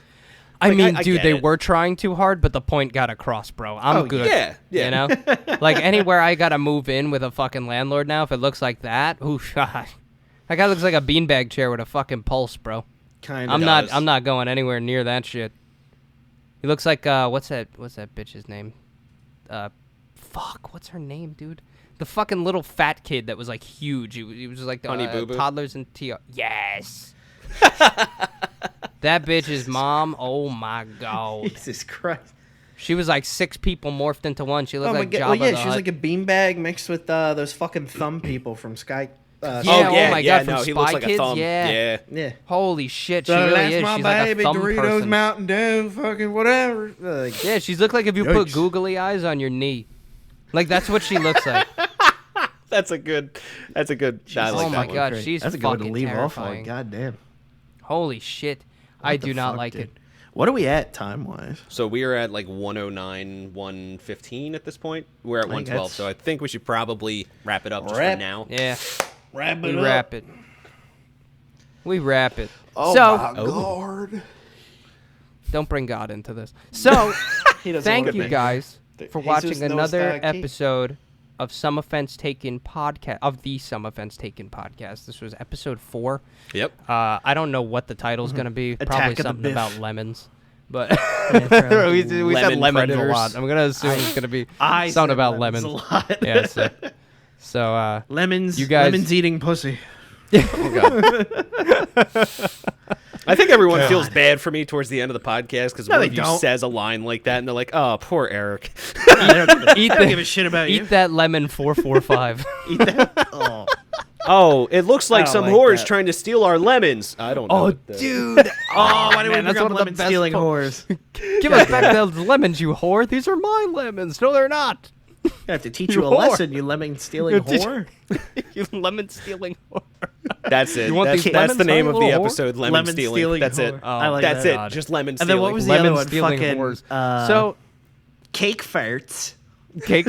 I Like, mean, I dude, get they it. were trying too hard, but the point got across, bro. I'm Oh, good. yeah, yeah. You know, like anywhere I gotta move in with a fucking landlord now, if it looks like that, ooh, God. That guy looks like a beanbag chair with a fucking pulse, bro. Kind I'm of. not. I'm not going anywhere near that shit. He looks like what's that bitch's name? Fuck, what's her name, dude? The fucking little fat kid that was like huge. He was like the Honey Boo Boo? toddlers and TR. Yes. That bitch's mom. Oh my god. Jesus Christ. She was like 6 people morphed into one. She looked Oh my like god. Jabba Well, yeah, the she was Hutt. like a beanbag mixed with those fucking thumb people from Sky. Yeah, Oh, oh yeah, my yeah, god, from no, Spy he looks like Kids, a thumb. yeah. Yeah. Holy shit, she really is. She's like a thumb person. Mountain Dew, fucking whatever. Like, Yeah, she's looked like if you put Yikes. googly eyes on your knee. Like that's what she looks like. That's a good. I like oh that my one. god, she's that's a good one to fucking leave terrifying. off on. God damn. Holy shit. I do not like it. What are we at time wise? So we are at like 109, 115 at this point. We're at think 112, that's- so I think we should probably wrap it up just Wrap. for now. Yeah, Wrap we wrap it. We wrap it. So, God. don't bring God into this. So, He doesn't thank wanna you be. guys for Jesus watching knows another the key. episode of Some Offense Taken podcast of the Some Offense Taken podcast. This was episode 4. Yep. I don't know what the title's gonna be. Attack Probably of the something Biff. about lemons, but we said Lemon lemons predators. a lot. I'm gonna assume it's gonna be I something said about lemons lemons. a lot. Yeah. So Lemons. You guys- Lemons eating pussy. I think everyone feels bad for me towards the end of the podcast because No, one they of you don't. says a line like that, and they're like, "Oh, poor Eric." eat I don't give a shit about eat you. that lemon 445. Eat that. Oh. Oh, it looks like don't some like whore's that. trying to steal our lemons. I don't know. Oh, what the- dude. Oh, why did we man, that's bring up one of the lemon best stealing po- whores? Give us back those lemons, you whore. These are my lemons. No, they're not. I have to teach You you a whore. lesson, you lemon stealing whore. You lemon stealing whore. That's it. You want That's, these that's the lemons, name huh, of you the little whore? episode. Lemon, Lemon stealing. stealing That's it. whore. Oh, I like That's that. it. Just lemon And stealing. then what was the Lemon other one? stealing Fucking whores. So, cake farts. cake.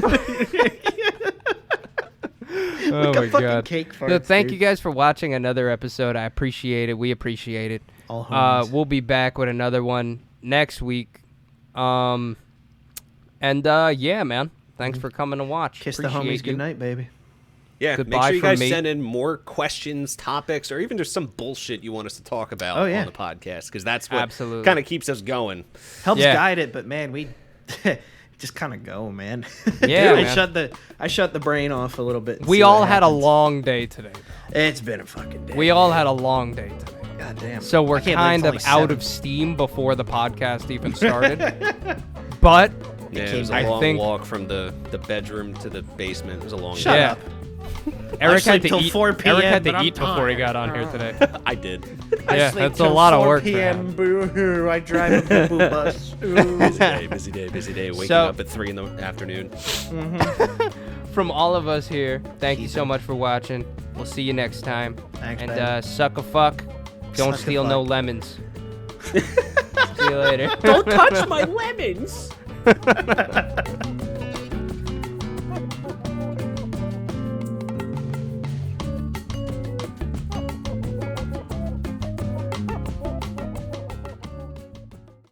Oh Look my at fucking god. cake So farts. thank dude. you guys for watching another episode. I appreciate it. We appreciate it. All homies. We'll be back with another one next week. Yeah, man. Thanks for coming to watch. Kiss the Appreciate homies you. good night, baby. Yeah, Goodbye make sure you from guys me. send in more questions, topics, or even just some bullshit you want us to talk about Oh, yeah. on the podcast, because that's what Absolutely. kind of keeps us going. Helps Yeah. guide it, but man, we just kind of go, man. Yeah, I man. shut the brain off a little bit. and We see what all had a happens. long day today. It's been a fucking day. We all had a long day today. God damn. So we're I can't believe kind of it's out only of steam before the podcast even started. But Yeah, it was a I long think- walk from the bedroom to the basement. It was a long Shut Yeah. up. Eric had sleep to till eat. 4 p.m., Eric had but to I'm eat before he got on here today. I did. Yeah, that's a lot of work for him. Boo-hoo. I drive a boo-boo bus. Ooh. Busy day. Waking So- up at 3 in the afternoon. From all of us here, thank you so much for watching. We'll see you next time. Thanks, And baby. suck a fuck. Don't Suck a steal no fuck. lemons. See you later. Don't touch my lemons.